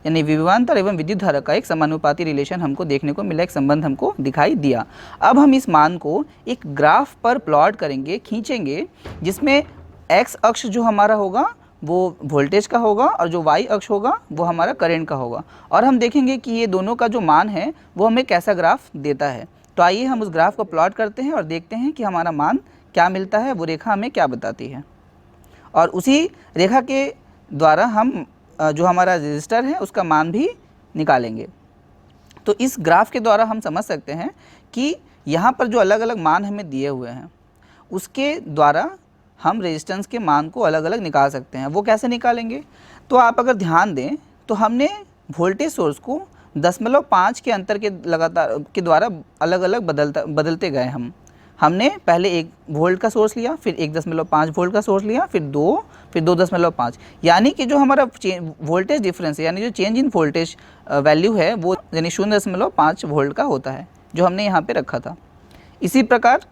यानी विभवांतर एवं विद्युत धारा का एक समानुपाती रिलेशन हमको देखने को मिला, एक संबंध हमको दिखाई दिया। अब हम इस मान को एक ग्राफ पर प्लॉट करेंगे, खींचेंगे, जिसमें एक्स अक्ष जो हमारा होगा वो वोल्टेज का होगा और जो वाई अक्ष होगा वो हमारा करंट का होगा। और हम देखेंगे कि ये दोनों का जो मान है वो हमें कैसा ग्राफ देता है। तो आइए हम उस ग्राफ को प्लॉट करते हैं और देखते हैं कि हमारा मान क्या मिलता है, वो रेखा हमें क्या बताती है। और उसी रेखा के द्वारा हम जो हमारा रजिस्टर है उसका मान भी निकालेंगे। तो इस ग्राफ के द्वारा हम समझ सकते हैं कि यहाँ पर जो अलग अलग मान हमें दिए हुए हैं उसके द्वारा हम रेजिस्टेंस के मान को अलग अलग निकाल सकते हैं। वो कैसे निकालेंगे? तो आप अगर ध्यान दें तो हमने वोल्टेज सोर्स को 0.5 के अंतर के लगातार के द्वारा अलग अलग बदलते गए। हमने पहले 1 वोल्ट का सोर्स लिया, फिर 1.5 वोल्ट का सोर्स लिया, फिर 2, फिर 2.5। यानी कि जो हमारा वोल्टेज डिफरेंस है यानी जो चेंज इन वोल्टेज वैल्यू है वो यानी 0.5 वोल्ट का होता है जो हमने यहाँ पे रखा था। इसी प्रकार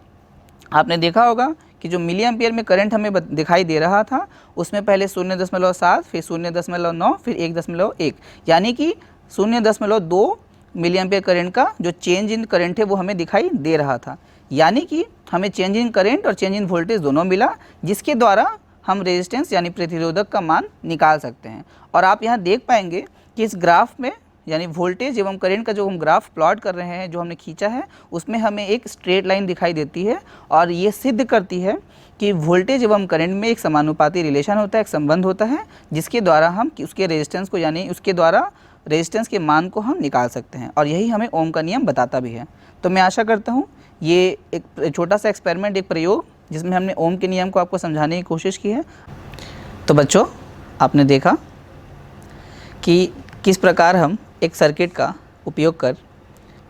आपने देखा होगा कि जो मिली एम्पियर में करंट हमें दिखाई दे रहा था उसमें पहले 0.7, फिर 0.9, फिर 1.1, यानी कि 0.2 मिली एम्पियर करंट का जो चेंज इन करंट है वो हमें दिखाई दे रहा था। यानी कि हमें चेंज इन करंट और चेंज इन वोल्टेज दोनों मिला, जिसके द्वारा हम रेजिस्टेंस यानी प्रतिरोधक का मान निकाल सकते हैं। और आप यहाँ देख पाएंगे कि इस ग्राफ में यानी वोल्टेज एवं करंट का जो हम ग्राफ प्लॉट कर रहे हैं, जो हमने खींचा है, उसमें हमें एक स्ट्रेट लाइन दिखाई देती है और ये सिद्ध करती है कि वोल्टेज एवं करंट में एक समानुपाती रिलेशन होता है, एक संबंध होता है, जिसके द्वारा हम उसके रेजिस्टेंस को यानी उसके द्वारा रेजिस्टेंस के मान को हम निकाल सकते हैं। और यही हमें ओम का नियम बताता भी है। तो मैं आशा करता हूँ ये एक छोटा सा एक्सपेरिमेंट, एक प्रयोग जिसमें हमने ओम के नियम को आपको समझाने की कोशिश की है। तो बच्चों, आपने देखा कि किस प्रकार हम एक सर्किट का उपयोग कर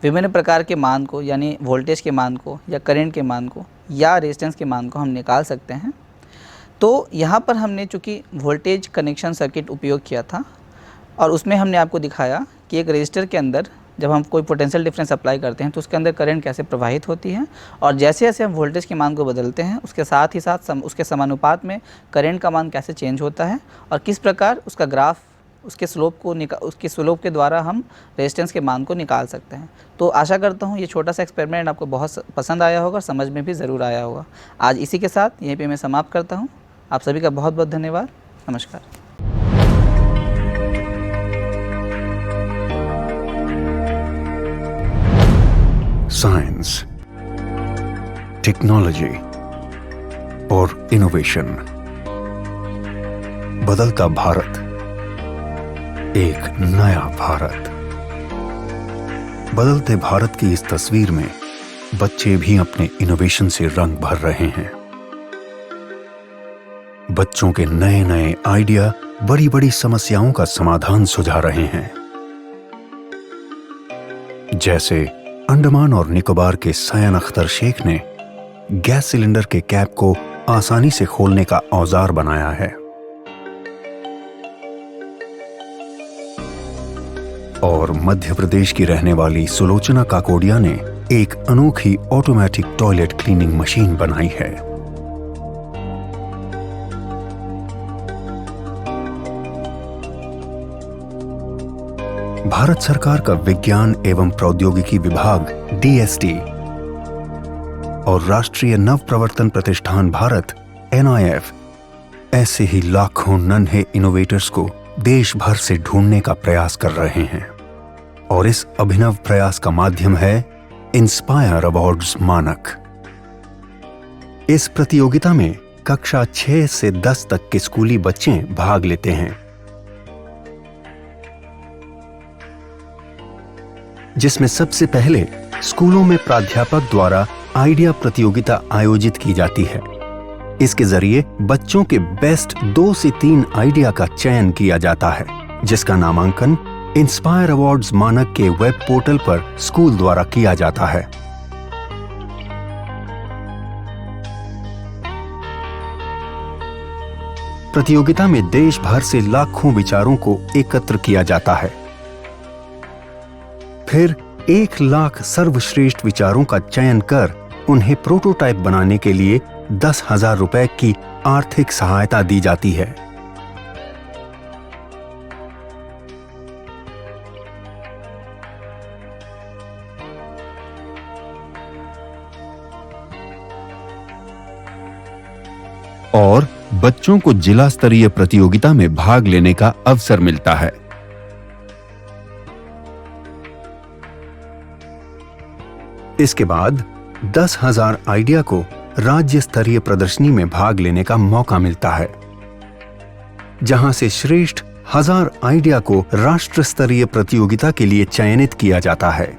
विभिन्न प्रकार के मान को यानी वोल्टेज के मान को या करंट के मान को या रेजिस्टेंस के मान को हम निकाल सकते हैं। तो यहाँ पर हमने चूँकि वोल्टेज कनेक्शन सर्किट उपयोग किया था और उसमें हमने आपको दिखाया कि एक रजिस्टर के अंदर जब हम कोई पोटेंशियल डिफरेंस अप्लाई करते हैं तो उसके अंदर करंट कैसे प्रवाहित होती है, और जैसे जैसे हम वोल्टेज के मान को बदलते हैं उसके साथ ही साथ उसके समानुपात में करंट का मान कैसे चेंज होता है और किस प्रकार उसका ग्राफ उसके स्लोप के द्वारा हम रेजिस्टेंस के मान को निकाल सकते हैं। तो आशा करता हूँ ये छोटा सा एक्सपेरिमेंट आपको बहुत पसंद आया होगा और समझ में भी ज़रूर आया होगा। आज इसी के साथ यहीं पे मैं समाप्त करता हूँ। आप सभी का बहुत बहुत धन्यवाद। नमस्कार। Science, technology, और इनोवेशन। बदलता भारत, एक नया भारत। बदलते भारत की इस तस्वीर में बच्चे भी अपने इनोवेशन से रंग भर रहे हैं। बच्चों के नए नए आइडिया बड़ी बड़ी समस्याओं का समाधान सुझा रहे हैं। जैसे अंडमान और निकोबार के सयन अख्तर शेख ने गैस सिलेंडर के कैप को आसानी से खोलने का औजार बनाया है। और मध्य प्रदेश की रहने वाली सुलोचना काकोडिया ने एक अनोखी ऑटोमेटिक टॉयलेट क्लीनिंग मशीन बनाई है। भारत सरकार का विज्ञान एवं प्रौद्योगिकी विभाग DST और राष्ट्रीय नव प्रवर्तन प्रतिष्ठान भारत NIF ऐसे ही लाखों नन्हे इनोवेटर्स को देश भर से ढूंढने का प्रयास कर रहे हैं। और इस अभिनव प्रयास का माध्यम है इंस्पायर अवार्ड्स मानक। इस प्रतियोगिता में कक्षा 6 से 10 तक के स्कूली बच्चे भाग लेते हैं, जिसमें सबसे पहले स्कूलों में प्राध्यापक द्वारा आइडिया प्रतियोगिता आयोजित की जाती है। इसके जरिए बच्चों के बेस्ट 2 से 3 आइडिया का चयन किया जाता है, जिसका नामांकन इंस्पायर अवार्ड्स मानक के वेब पोर्टल पर स्कूल द्वारा किया जाता है। प्रतियोगिता में देश भर से लाखों विचारों को एकत्र किया जाता है। फिर 1 लाख सर्वश्रेष्ठ विचारों का चयन कर उन्हें प्रोटोटाइप बनाने के लिए 10,000 रुपए की आर्थिक सहायता दी जाती है। और बच्चों को जिला स्तरीय प्रतियोगिता में भाग लेने का अवसर मिलता है। इसके बाद 10,000 आइडिया को राज्य स्तरीय प्रदर्शनी में भाग लेने का मौका मिलता है, जहां से श्रेष्ठ 1000 आइडिया को राष्ट्र स्तरीय प्रतियोगिता के लिए चयनित किया जाता है।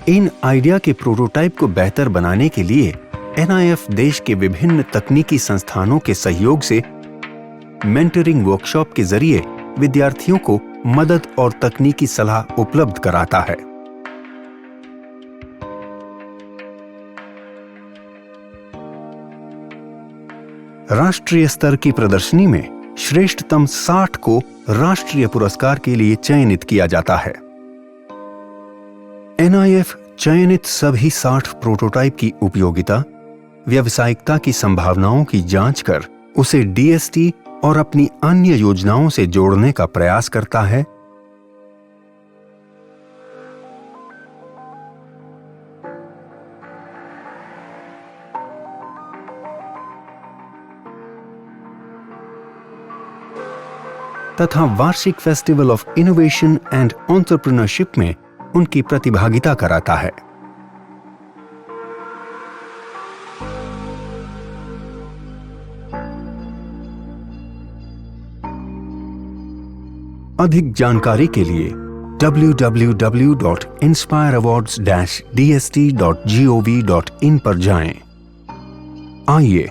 इन आइडिया के प्रोटोटाइप को बेहतर बनाने के लिए NIF देश के विभिन्न तकनीकी संस्थानों के सहयोग से मेंटरिंग वर्कशॉप के जरिए विद्यार्थियों को मदद और तकनीकी सलाह उपलब्ध कराता है। राष्ट्रीय स्तर की प्रदर्शनी में श्रेष्ठतम 60 को राष्ट्रीय पुरस्कार के लिए चयनित किया जाता है। NIF चयनित सभी 60 प्रोटोटाइप की उपयोगिता, व्यावसायिकता की संभावनाओं की जांच कर उसे DST और अपनी अन्य योजनाओं से जोड़ने का प्रयास करता है। तथा वार्षिक festival of innovation and entrepreneurship में उनकी प्रतिभागिता कराता है। अधिक जानकारी के लिए www.inspireawards-dst.gov.in पर जाएं। आइए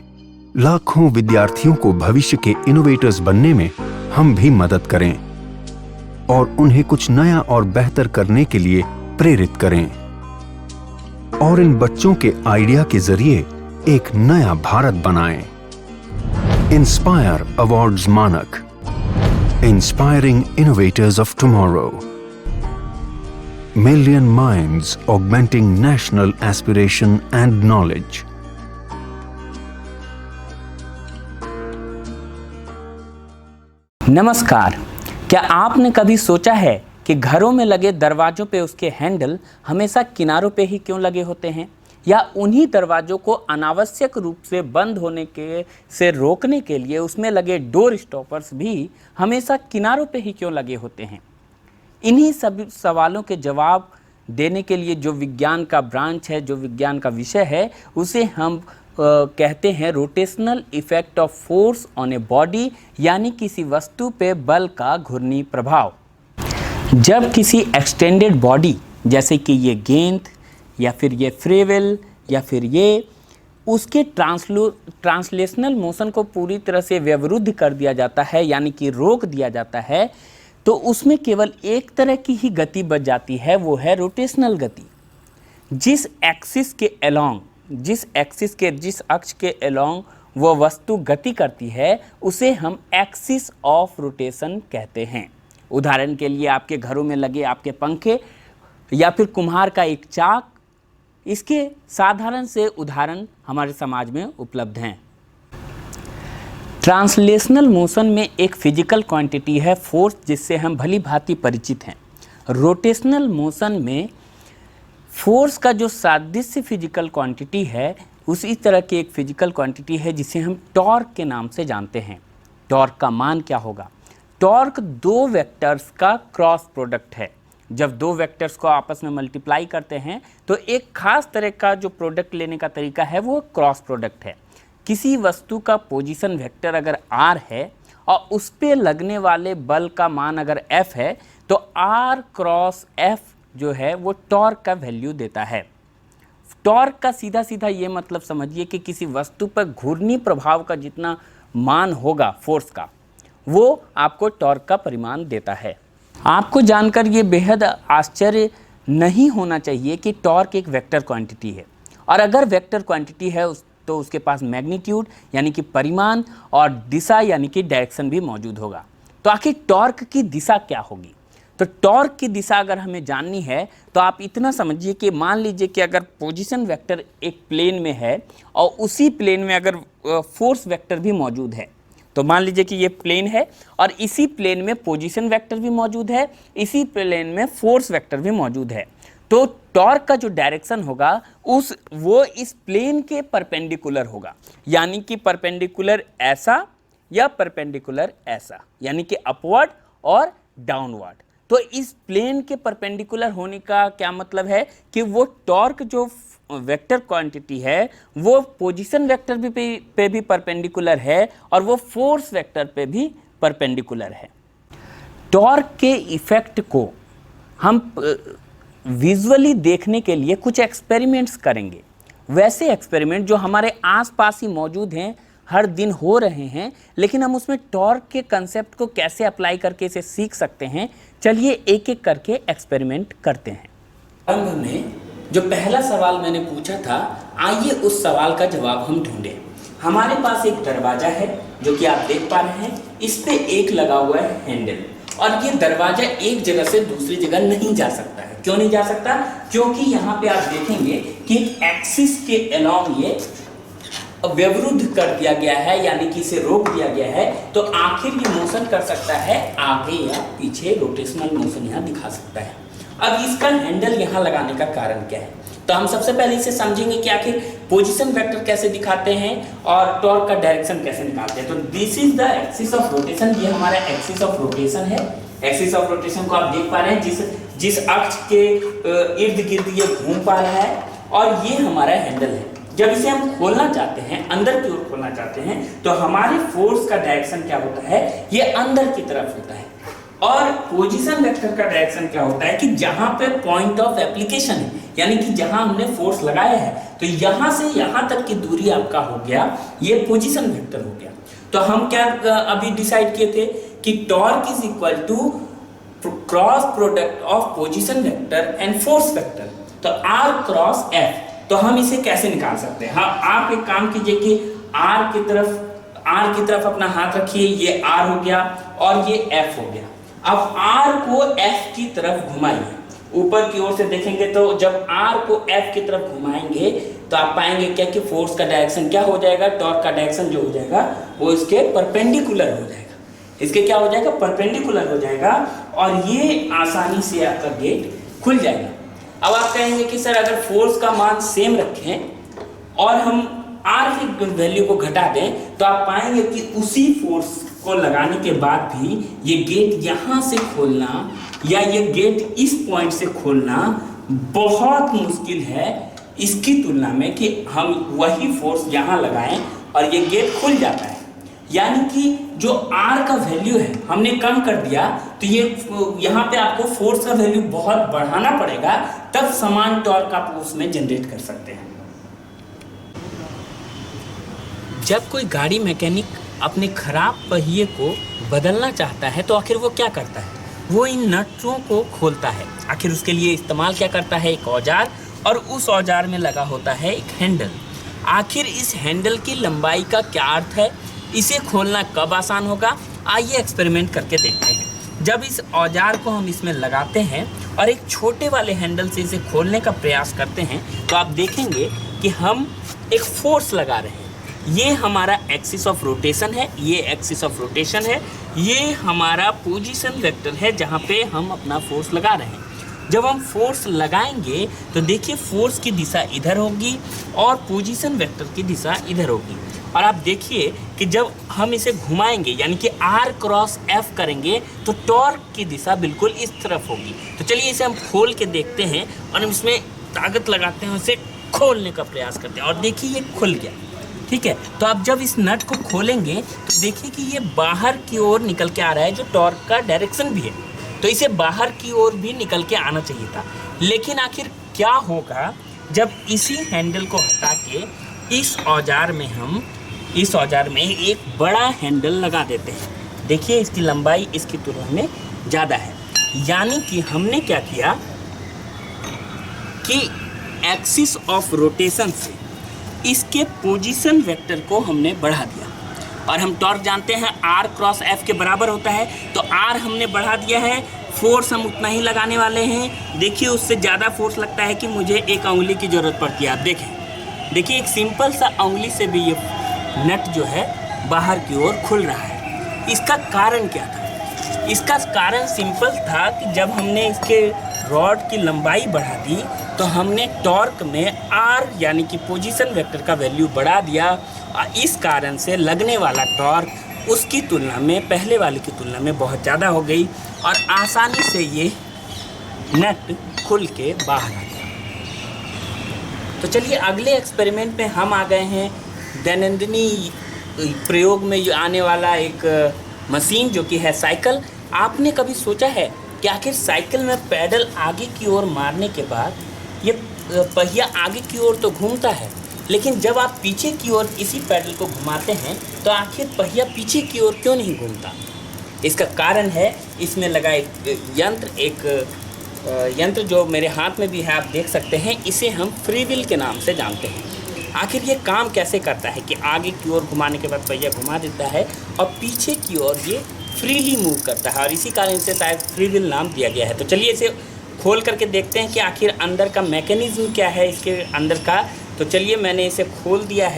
लाखों विद्यार्थियों को भविष्य के इनोवेटर्स बनने में हम भी मदद करें और उन्हें कुछ नया और बेहतर करने के लिए प्रेरित करें और इन बच्चों के आइडिया के जरिए एक नया भारत बनाएं। इंस्पायर अवार्ड्स मानक, inspiring innovators of tomorrow, million minds augmenting national aspiration and knowledge. नमस्कार। क्या आपने कभी सोचा है कि घरों में लगे दरवाजों पे उसके हैंडल हमेशा किनारों पे ही क्यों लगे होते हैं, या उन्हीं दरवाजों को अनावश्यक रूप से बंद होने के से रोकने के लिए उसमें लगे डोर स्टॉपर्स भी हमेशा किनारों पे ही क्यों लगे होते हैं? इन्हीं सभी सवालों के जवाब देने के लिए जो विज्ञान का ब्रांच है, जो विज्ञान का विषय है, उसे हम कहते हैं rotational effect of force on a body, यानी किसी वस्तु पे बल का घूर्णी प्रभाव। जब किसी एक्सटेंडेड बॉडी जैसे कि ये गेंद या फिर ये फ्रेवेल या फिर ये उसके ट्रांसलेशनल मोशन को पूरी तरह से व्यवरुद्ध कर दिया जाता है, यानी कि रोक दिया जाता है, तो उसमें केवल एक तरह की ही गति बच जाती है, वो है रोटेशनल गति। जिस एक्सिस के अलोंग, जिस अक्ष के अलोंग वो वस्तु गति करती है उसे हम एक्सिस ऑफ रोटेशन कहते हैं। उदाहरण के लिए आपके घरों में लगे आपके पंखे या फिर कुम्हार का एक चाक, इसके साधारण से उदाहरण हमारे समाज में उपलब्ध हैं। ट्रांसलेशनल मोशन में एक फिजिकल क्वांटिटी है फोर्स, जिससे हम भली भांति परिचित हैं। रोटेशनल मोशन में फोर्स का जो सादृश्य फिजिकल क्वांटिटी है उसी तरह की एक फिजिकल क्वांटिटी है जिसे हम टॉर्क के नाम से जानते हैं। टॉर्क का मान क्या होगा? टॉर्क दो वेक्टर्स का क्रॉस प्रोडक्ट है। जब दो वेक्टर्स को आपस में मल्टीप्लाई करते हैं तो एक खास तरह का जो प्रोडक्ट लेने का तरीका है वो क्रॉस प्रोडक्ट है। किसी वस्तु का पोजीशन वेक्टर अगर r है और उस पे लगने वाले बल का मान अगर F है तो r क्रॉस F जो है वो टॉर्क का वैल्यू देता है। टॉर्क का सीधा सीधा ये मतलब समझिए कि किसी वस्तु पर घूर्णी प्रभाव का जितना मान होगा फोर्स का, वो आपको टॉर्क का परिमाण देता है। आपको जानकर ये बेहद आश्चर्य नहीं होना चाहिए कि टॉर्क एक वेक्टर क्वांटिटी है, और अगर वेक्टर क्वांटिटी है तो उसके पास मैग्नीट्यूड यानी कि परिमाण और दिशा यानी कि डायरेक्शन भी मौजूद होगा। तो आखिर टॉर्क की दिशा क्या होगी? तो टॉर्क की दिशा अगर हमें जाननी है तो आप इतना समझिए कि मान लीजिए कि अगर पोजीशन वेक्टर एक प्लेन में है और उसी प्लेन में अगर फोर्स वेक्टर भी मौजूद है, तो मान लीजिए कि ये प्लेन है और इसी प्लेन में पोजीशन वेक्टर भी मौजूद है, इसी प्लेन में फोर्स वेक्टर भी मौजूद है, तो टॉर्क का जो डायरेक्शन होगा वो इस प्लेन के परपेंडिकुलर होगा, यानी कि परपेंडिकुलर ऐसा या परपेंडिकुलर ऐसा, यानी कि अपवर्ड और डाउनवर्ड। तो इस प्लेन के परपेंडिकुलर होने का क्या मतलब है कि वो टॉर्क जो वेक्टर क्वांटिटी है वो पोजीशन वेक्टर पे भी परपेंडिकुलर है और वो फोर्स वेक्टर पे भी परपेंडिकुलर है। टॉर्क के इफेक्ट को हम विजुअली देखने के लिए कुछ एक्सपेरिमेंट्स करेंगे। वैसे एक्सपेरिमेंट जो हमारे आसपास ही मौजूद हैं, हर दिन हो रहे हैं, लेकिन हम उसमें टॉर्क के कंसेप्ट को कैसे अप्लाई करके इसे सीख सकते हैं, चलिए एक एक करके एक्सपेरिमेंट करते हैं। प्रारंभ में जो पहला सवाल मैंने पूछा था, आइए उस सवाल का जवाब हम ढूंढें। हमारे पास एक दरवाजा है जो कि आप देख पा रहे हैं, इस पे एक लगा हुआ है हैंडल, और ये दरवाजा एक जगह से दूसरी जगह नहीं जा सकता है। क्यों नहीं जा सकता? क्योंकि यहाँ पे आप देखेंगे कि एक्सिस के अलोंग ये व्यवरुद्ध कर दिया गया है, यानी कि इसे रोक दिया गया है। तो आखिर ये मोशन कर सकता है आगे या पीछे, रोटेशनल मोशन यहाँ दिखा सकता है। अब इसका हैंडल यहाँ लगाने का कारण क्या है? तो हम सबसे पहले इसे समझेंगे कि आखिर पोजीशन वेक्टर कैसे दिखाते हैं और टॉर्क का डायरेक्शन कैसे निकालते हैं। तो this is the axis of rotation, ये हमारा एक्सिस ऑफ रोटेशन है। एक्सिस ऑफ रोटेशन को आप देख पा रहे हैं, जिस अक्ष के इर्द गिर्द ये घूम पा रहा है, और ये हमारा हैंडल है। जब इसे हम खोलना चाहते हैं, अंदर की ओर खोलना चाहते हैं, तो हमारे फोर्स का डायरेक्शन क्या होता है? ये अंदर की तरफ होता है। और पोजीशन वेक्टर का डायरेक्शन क्या होता है कि जहां पे पॉइंट ऑफ एप्लीकेशन है, यानी कि जहां हमने फोर्स लगाया है, तो यहां से यहां तक की दूरी आपका हो गया, ये पोजीशन वेक्टर हो गया। तो हम क्या अभी डिसाइड किए थे कि torque is equal to cross product of position vector and force vector, तो आर क्रॉस एफ। तो हम इसे कैसे निकाल सकते हैं? हाँ, आप एक काम कीजिए कि आर की तरफ अपना हाथ रखिए, ये आर हो गया और ये एफ हो गया। अब आर को एफ की तरफ घुमाइए, ऊपर की ओर से देखेंगे तो जब आर को एफ की तरफ घुमाएंगे तो आप पाएंगे क्या कि फोर्स का डायरेक्शन क्या हो जाएगा? टॉर्क का डायरेक्शन जो हो जाएगा वो इसके परपेंडिकुलर हो जाएगा। इसके क्या हो जाएगा? परपेंडिकुलर हो जाएगा, और ये आसानी से आपका गेट खुल जाएगा। अब आप कहेंगे कि सर अगर फोर्स का मान सेम रखें और हम आर की वैल्यू को घटा दें, तो आप पाएंगे कि उसी फोर्स को लगाने के बाद भी ये गेट यहाँ से खोलना या ये गेट इस पॉइंट से खोलना बहुत मुश्किल है, इसकी तुलना में कि हम वही फोर्स यहाँ लगाएं और ये गेट खुल जाता है। यानी कि जो R का वैल्यू है हमने कम कर दिया, तो ये यहाँ पे आपको फोर्स का वैल्यू बहुत बढ़ाना पड़ेगा, तब समान टॉर्क आप उसमें जनरेट कर सकते हैं। जब कोई गाड़ी मैकेनिक अपने खराब पहिए को बदलना चाहता है तो आखिर वो क्या करता है? वो इन नटों को खोलता है। आखिर उसके लिए इस्तेमाल क्या करता है? एक औजार, और उस औजार में लगा होता है एक हैंडल। आखिर इस हैंडल की लंबाई का क्या अर्थ है? इसे खोलना कब आसान होगा? आइए एक्सपेरिमेंट करके देखते हैं। जब इस औजार को हम इसमें लगाते हैं और एक छोटे वाले हैंडल से इसे खोलने का प्रयास करते हैं, तो आप देखेंगे कि हम एक फोर्स लगा रहे हैं। ये हमारा एक्सिस ऑफ रोटेशन है, ये एक्सिस ऑफ रोटेशन है, ये हमारा पोजीशन वेक्टर है जहाँ पे हम अपना फोर्स लगा रहे हैं। जब हम फोर्स लगाएंगे तो देखिए फोर्स की दिशा इधर होगी और पोजीशन वेक्टर की दिशा इधर होगी। और आप देखिए कि जब हम इसे घुमाएंगे यानी कि R क्रॉस F करेंगे तो टॉर्क की दिशा बिल्कुल इस तरफ होगी। तो चलिए इसे हम खोल के देखते हैं और हम इसमें ताकत लगाते हैं, इसे खोलने का प्रयास करते हैं और देखिए ये खुल गया। ठीक है, तो आप जब इस नट को खोलेंगे तो देखिए कि ये बाहर की ओर निकल के आ रहा है, जो टॉर्क का डायरेक्शन भी है। तो इसे बाहर की ओर भी निकल के आना चाहिए था। लेकिन आखिर क्या होगा जब इसी हैंडल को हटा के इस औजार में एक बड़ा हैंडल लगा देते हैं। देखिए इसकी लंबाई इसकी तुलना में ज़्यादा है। यानी कि हमने क्या किया कि एक्सिस ऑफ रोटेशन से इसके पोजीशन वेक्टर को हमने बढ़ा दिया। और हम टॉर्क जानते हैं R क्रॉस F के बराबर होता है, तो R हमने बढ़ा दिया है, फोर्स हम उतना ही लगाने वाले हैं। देखिए उससे ज़्यादा फोर्स लगता है कि मुझे एक उंगली की ज़रूरत पड़ती है। आप देखिए एक सिंपल सा उंगली से भी ये नट जो है बाहर की ओर खुल रहा है। इसका कारण क्या था? इसका कारण सिंपल था कि जब हमने इसके रॉड की लंबाई बढ़ा दी तो हमने टॉर्क में R यानी कि पोजीशन वेक्टर का वैल्यू बढ़ा दिया। और इस कारण से लगने वाला टॉर्क उसकी तुलना में, पहले वाले की तुलना में बहुत ज़्यादा हो गई और आसानी से ये नट खुल के बाहर आ गया। तो चलिए अगले एक्सपेरिमेंट में हम आ गए हैं दैनंदिनी प्रयोग में आने वाला एक मशीन जो कि है साइकिल। आपने कभी सोचा है कि आखिर साइकिल में पैडल आगे की ओर मारने के बाद ये पहिया आगे की ओर तो घूमता है, लेकिन जब आप पीछे की ओर इसी पैडल को घुमाते हैं तो आखिर पहिया पीछे की ओर क्यों नहीं घूमता? इसका कारण है इसमें लगा एक यंत्र जो मेरे हाथ में भी है, आप देख सकते हैं। इसे हम फ्री व्हील के नाम से जानते हैं। आखिर ये काम कैसे करता है कि आगे की ओर घुमाने के बाद पहिया घुमा देता है और पीछे की ओर ये फ्रीली मूव करता है, और इसी कारण से शायद फ्री व्हील नाम दिया गया है। तो चलिए इसे खोल करके देखते हैं कि आखिर अंदर का मैकेनिज्म क्या है इसके अंदर का। तो चलिए मैंने इसे खोल दिया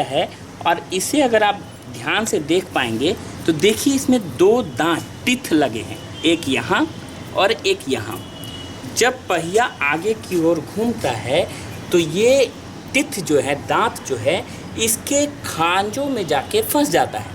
है। और इसे अगर आप ध्यान से देख पाएंगे तो देखिए इसमें दो दांत टिथ लगे हैं, एक यहाँ और एक यहाँ। जब पहिया आगे की ओर घूमता है तो ये टिथ जो है, दांत जो है, इसके खांजों में जाके फंस जाता है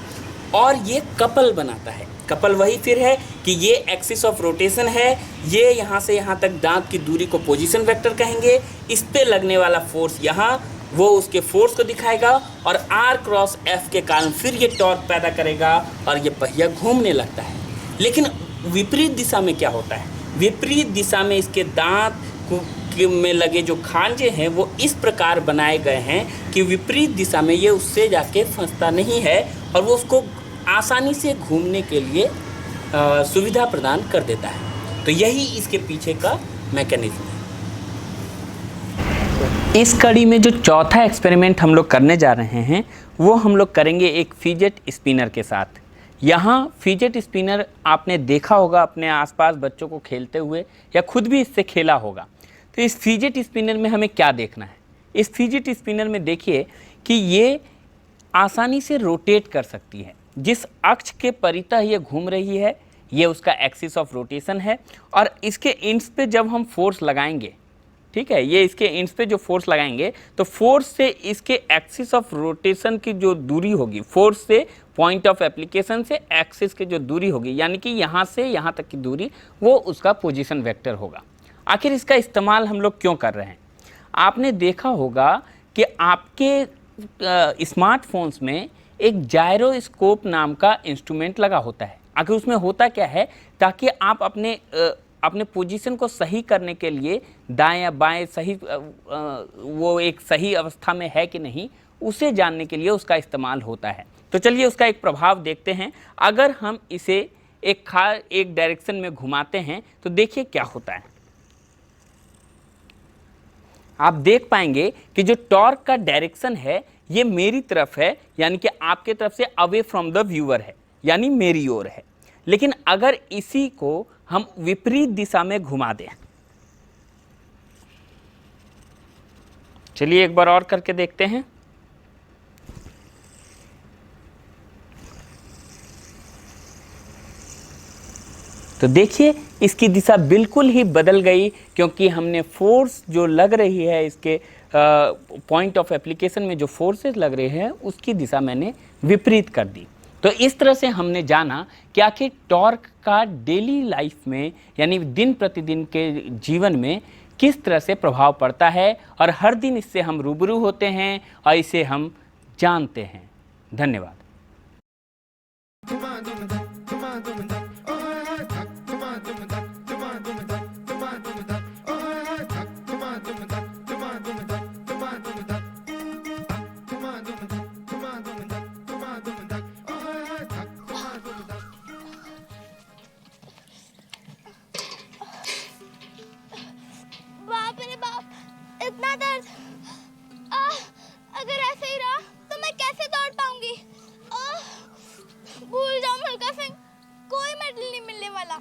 और ये कपल बनाता है। कपल वही फिर है कि ये एक्सिस ऑफ रोटेशन है, ये यहाँ से यहाँ तक दांत की दूरी को पोजीशन वेक्टर कहेंगे। इस पे लगने वाला फोर्स यहाँ वो उसके फोर्स को दिखाएगा और R क्रॉस F के कारण फिर ये टॉर्क पैदा करेगा और ये पहिया घूमने लगता है। लेकिन विपरीत दिशा में क्या होता है? विपरीत दिशा में इसके दांत में लगे जो खांजे हैं वो इस प्रकार बनाए गए हैं कि विपरीत दिशा में ये उससे जाके फंसता नहीं है और वो उसको आसानी से घूमने के लिए सुविधा प्रदान कर देता है। तो यही इसके पीछे का मैकेनिज्म है। इस कड़ी में जो चौथा एक्सपेरिमेंट हम लोग करने जा रहे हैं वो हम लोग करेंगे एक फिजेट स्पिनर के साथ। यहाँ फिजेट स्पिनर आपने देखा होगा अपने आसपास बच्चों को खेलते हुए या खुद भी इससे खेला होगा। तो इस फिजेट स्पिनर में हमें क्या देखना है? इस फिजेट स्पिनर में देखिए कि ये आसानी से रोटेट कर सकती है। जिस अक्ष के परितः ये घूम रही है ये उसका एक्सिस ऑफ रोटेशन है और इसके इंड्स पे जब हम फोर्स लगाएंगे ठीक है, ये इसके इंड्स पे जो फोर्स लगाएंगे तो फोर्स से इसके एक्सिस ऑफ रोटेशन की जो दूरी होगी, फोर्स से पॉइंट ऑफ एप्लीकेशन से एक्सिस की जो दूरी होगी, यानी कि यहाँ से यहाँ तक की दूरी, वो उसका पोजीशन वेक्टर होगा। आखिर इसका इस्तेमाल हम लोग क्यों कर रहे हैं? आपने देखा होगा कि आपके स्मार्टफोन्स में एक जायरोस्कोप नाम का इंस्ट्रूमेंट लगा होता है। आखिर उसमें होता क्या है, ताकि आप अपने पोजीशन को सही करने के लिए दाएं या बाएं सही वो एक सही अवस्था में है कि नहीं, उसे जानने के लिए उसका इस्तेमाल होता है। तो चलिए उसका एक प्रभाव देखते हैं। अगर हम इसे एक डायरेक्शन में घुमाते हैं तो देखिए क्या होता है। आप देख पाएंगे कि जो टॉर्क का डायरेक्शन है ये मेरी तरफ है, यानी कि आपके तरफ से अवे फ्रॉम द व्यूअर है, यानी मेरी ओर है। लेकिन अगर इसी को हम विपरीत दिशा में घुमा दें, चलिए एक बार और करके देखते हैं। तो देखिए इसकी दिशा बिल्कुल ही बदल गई, क्योंकि हमने फोर्स जो लग रही है इसके पॉइंट ऑफ एप्लीकेशन में जो फोर्सेस लग रहे हैं उसकी दिशा मैंने विपरीत कर दी। तो इस तरह से हमने जाना कि आखिर टॉर्क का डेली लाइफ में, यानी दिन प्रतिदिन के जीवन में किस तरह से प्रभाव पड़ता है, और हर दिन इससे हम रूबरू होते हैं और इसे हम जानते हैं। धन्यवाद। बाप रे बाप, इतना दर्द। अगर ऐसे ही रहा तो मैं कैसे दौड़ पाऊंगी? भूल जाओ मलका सिंह, कोई मेडल नहीं मिलने वाला।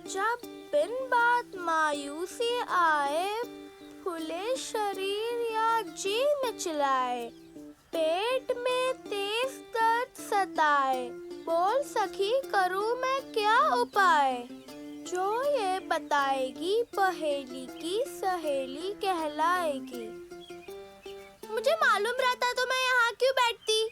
जब बिन बात मायूसी आए, फूले शरीर या जी मिचलाए, पेट में तेज दर्द सताए, बोल सखी करूं मैं क्या उपाय? जो ये बताएगी पहेली की सहेली कहलाएगी। मुझे मालूम रहता तो मैं यहाँ क्यों बैठती?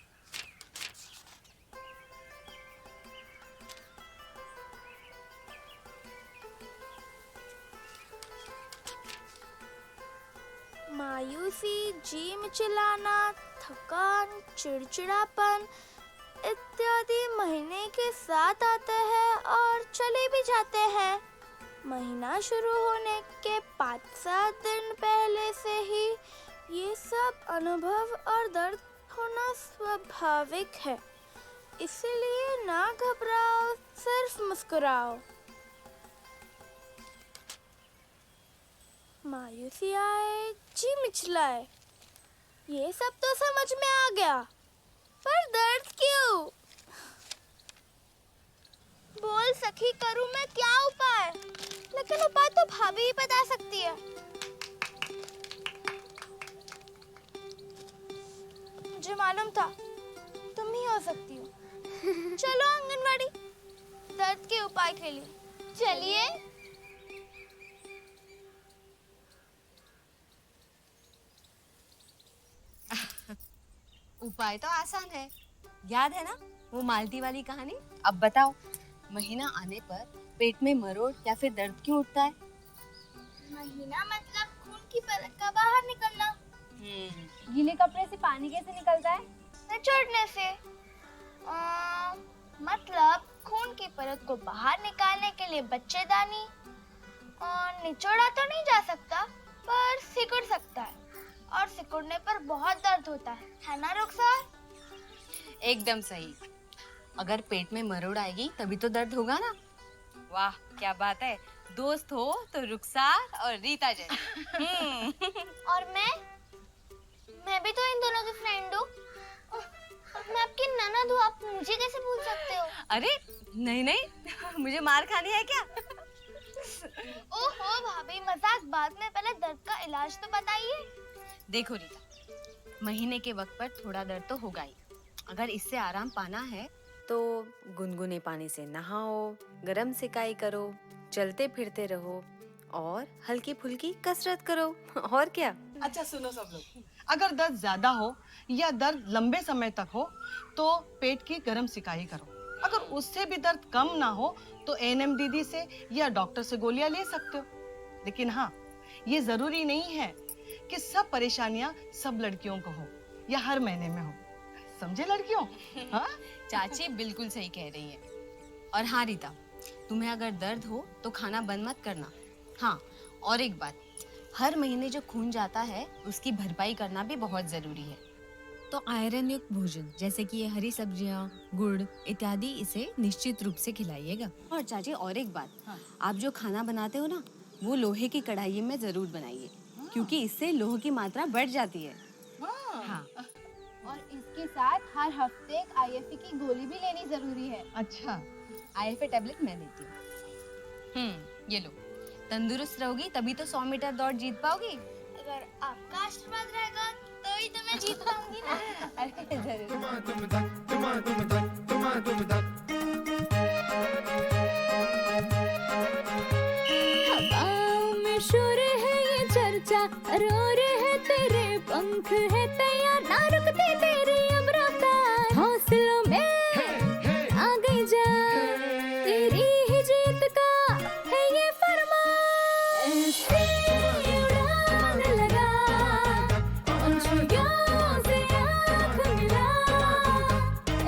मायूसी, जी मिचलाना, थकान, चिड़चिड़ापन इत्यादि महीने के साथ आते हैं और चले भी जाते हैं। महीना शुरू होने के 5-7 दिन पहले से ही ये सब अनुभव और दर्द होना स्वाभाविक है, इसलिए ना घबराओ, सिर्फ मुस्कुराओ। मायूसी आए, जी मिचलाए, ये सब तो समझ में आ गया, पर दर्द क्यों? बोल सखी करूं मैं क्या उपाय? लेकिन उपाय तो भाभी ही बता सकती है। मुझे मालूम था तुम ही हो सकती हो। चलो आंगनवाड़ी, दर्द के उपाय के लिए। चलिए। उपाय तो आसान है, याद है ना वो माल्टी वाली कहानी? अब बताओ, महीना आने पर पेट में मरोड़ या फिर दर्द क्यों उठता है? महीना मतलब खून की परत का बाहर निकलना। गीले कपड़े से पानी कैसे निकलता है? निचोड़ने से। मतलब खून की परत को बाहर निकालने के लिए बच्चेदानी। और निचोड़ा तो नहीं जा सकता, पर सिकुड़ सकता है, और सिकुड़ने पर बहुत दर्द होता है ना रुखसार? एकदम सही। अगर पेट में मरोड़ आएगी तभी तो दर्द होगा ना। वाह क्या बात है, दोस्त हो तो रुखसार और रीता जैसी। और मैं भी तो इन दोनों की फ्रेंड हूँ। मैं आपकी ननद हूँ, आप मुझे कैसे भूल सकते हो? अरे नहीं नहीं, मुझे मार खानी है क्या? ओहो भाभी, मजाक बाद में, पहले दर्द का इलाज तो बताइए। देखो रीता, महीने के वक्त पर थोड़ा दर्द तो होगा ही। अगर इससे आराम पाना है तो गुनगुने पानी से नहाओ, गरम सिकाई करो, चलते फिरते रहो और हल्की फुल्की कसरत करो। और क्या। अच्छा सुनो सब लोग, अगर दर्द ज्यादा हो या दर्द लंबे समय तक हो तो पेट की गरम सिकाई करो। अगर उससे भी दर्द कम ना हो तो एएनएम दीदी से या डॉक्टर से गोलियां ले सकते हो। लेकिन हाँ, ये जरूरी नहीं है कि सब परेशानियां सब लड़कियों को हो या हर महीने में हो। समझे लड़कियों? हाँ? चाची बिल्कुल सही कह रही है। और हाँ रीता, तुम्हें अगर दर्द हो तो खाना बंद मत करना। हाँ, और एक बात, हर महीने जो खून जाता है उसकी भरपाई करना भी बहुत जरूरी है। तो आयरन युक्त भोजन जैसे कि ये हरी सब्जियां, गुड़ इत्यादि इसे निश्चित रूप से खिलाइएगा। और चाची और एक बात, आप जो खाना बनाते हो ना, वो लोहे की कढ़ाई में जरूर बनाइए, क्योंकि इससे लोहे की मात्रा बढ़ जाती है। हाँ। और इसके साथ हर हफ्ते एक IFE की गोली भी लेनी जरूरी है। अच्छा, IFE टैबलेट मैं देती हूँ। ये लो, तंदुरुस्त रहोगी तभी तो 100 मीटर दौड़ जीत पाओगी। अगर आपका आशीर्वाद रहेगा तो ही तो मैं जीत पाऊंगी ना। अरे जरूर। हवाओं में शोर है ये चर्चा, रोर है तेरे पंख है तैयार, ना रुकती तेरी अब रफ्तार, हौसलों में आ गई जा, तेरी ही जीत का है ये फरमान। ऐसे उड़ान लगा, पंछियों से आँख मिला,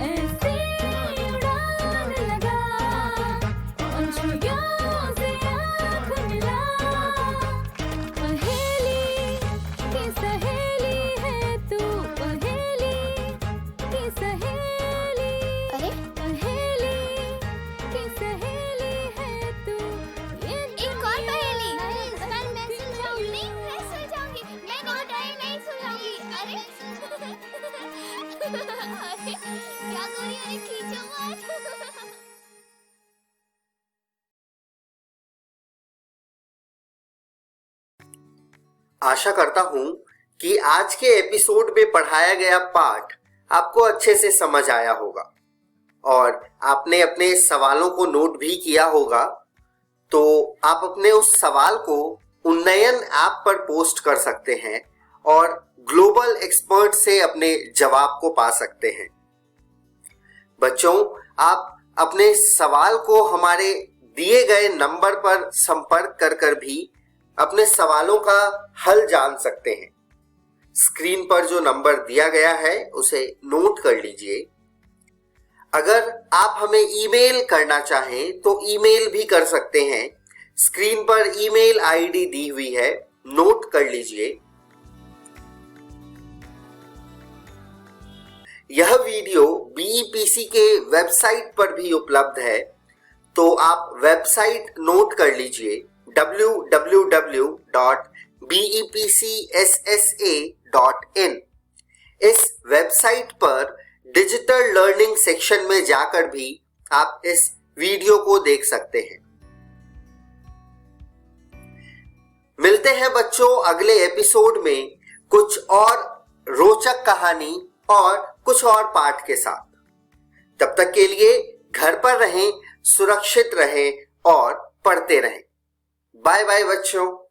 ऐसे उड़ान लगा, पंछियों से आँख मिला। पहेली की सहेली है तू, पहेली की सहेली। अरे पहेली की सहेली है तू, ये एक और पहेली। अरे इस बार मैं सुलझाऊंगी। नहीं, मैं सुलझाऊंगी। मैं नहीं सुलझाऊंगी। अरे अरे क्या गोरी, अरे खींचो मत। आशा करता हूं कि आज के एपिसोड में पढ़ाया गया पाठ आपको अच्छे से समझ आया होगा और आपने अपने सवालों को नोट भी किया होगा। तो आप अपने उस सवाल को उन्नयन ऐप पर पोस्ट कर सकते हैं और ग्लोबल एक्सपर्ट से अपने जवाब को पा सकते हैं। बच्चों, आप अपने सवाल को हमारे दिए गए नंबर पर संपर्क कर भी अपने सवालों का हल जान सकते हैं। स्क्रीन पर जो नंबर दिया गया है उसे नोट कर लीजिए। अगर आप हमें ईमेल करना चाहें तो ईमेल भी कर सकते हैं। स्क्रीन पर ईमेल आईडी दी हुई है, नोट कर लीजिए। यह वीडियो बीईपीसी के वेबसाइट पर भी उपलब्ध है, तो आप वेबसाइट नोट कर लीजिए www.bepcssa.in। इस वेबसाइट पर डिजिटल लर्निंग सेक्शन में जाकर भी आप इस वीडियो को देख सकते हैं। मिलते हैं बच्चों अगले एपिसोड में कुछ और रोचक कहानी और कुछ और पाठ के साथ। तब तक के लिए घर पर रहें, सुरक्षित रहें और पढ़ते रहें। बाय बाय बच्चों।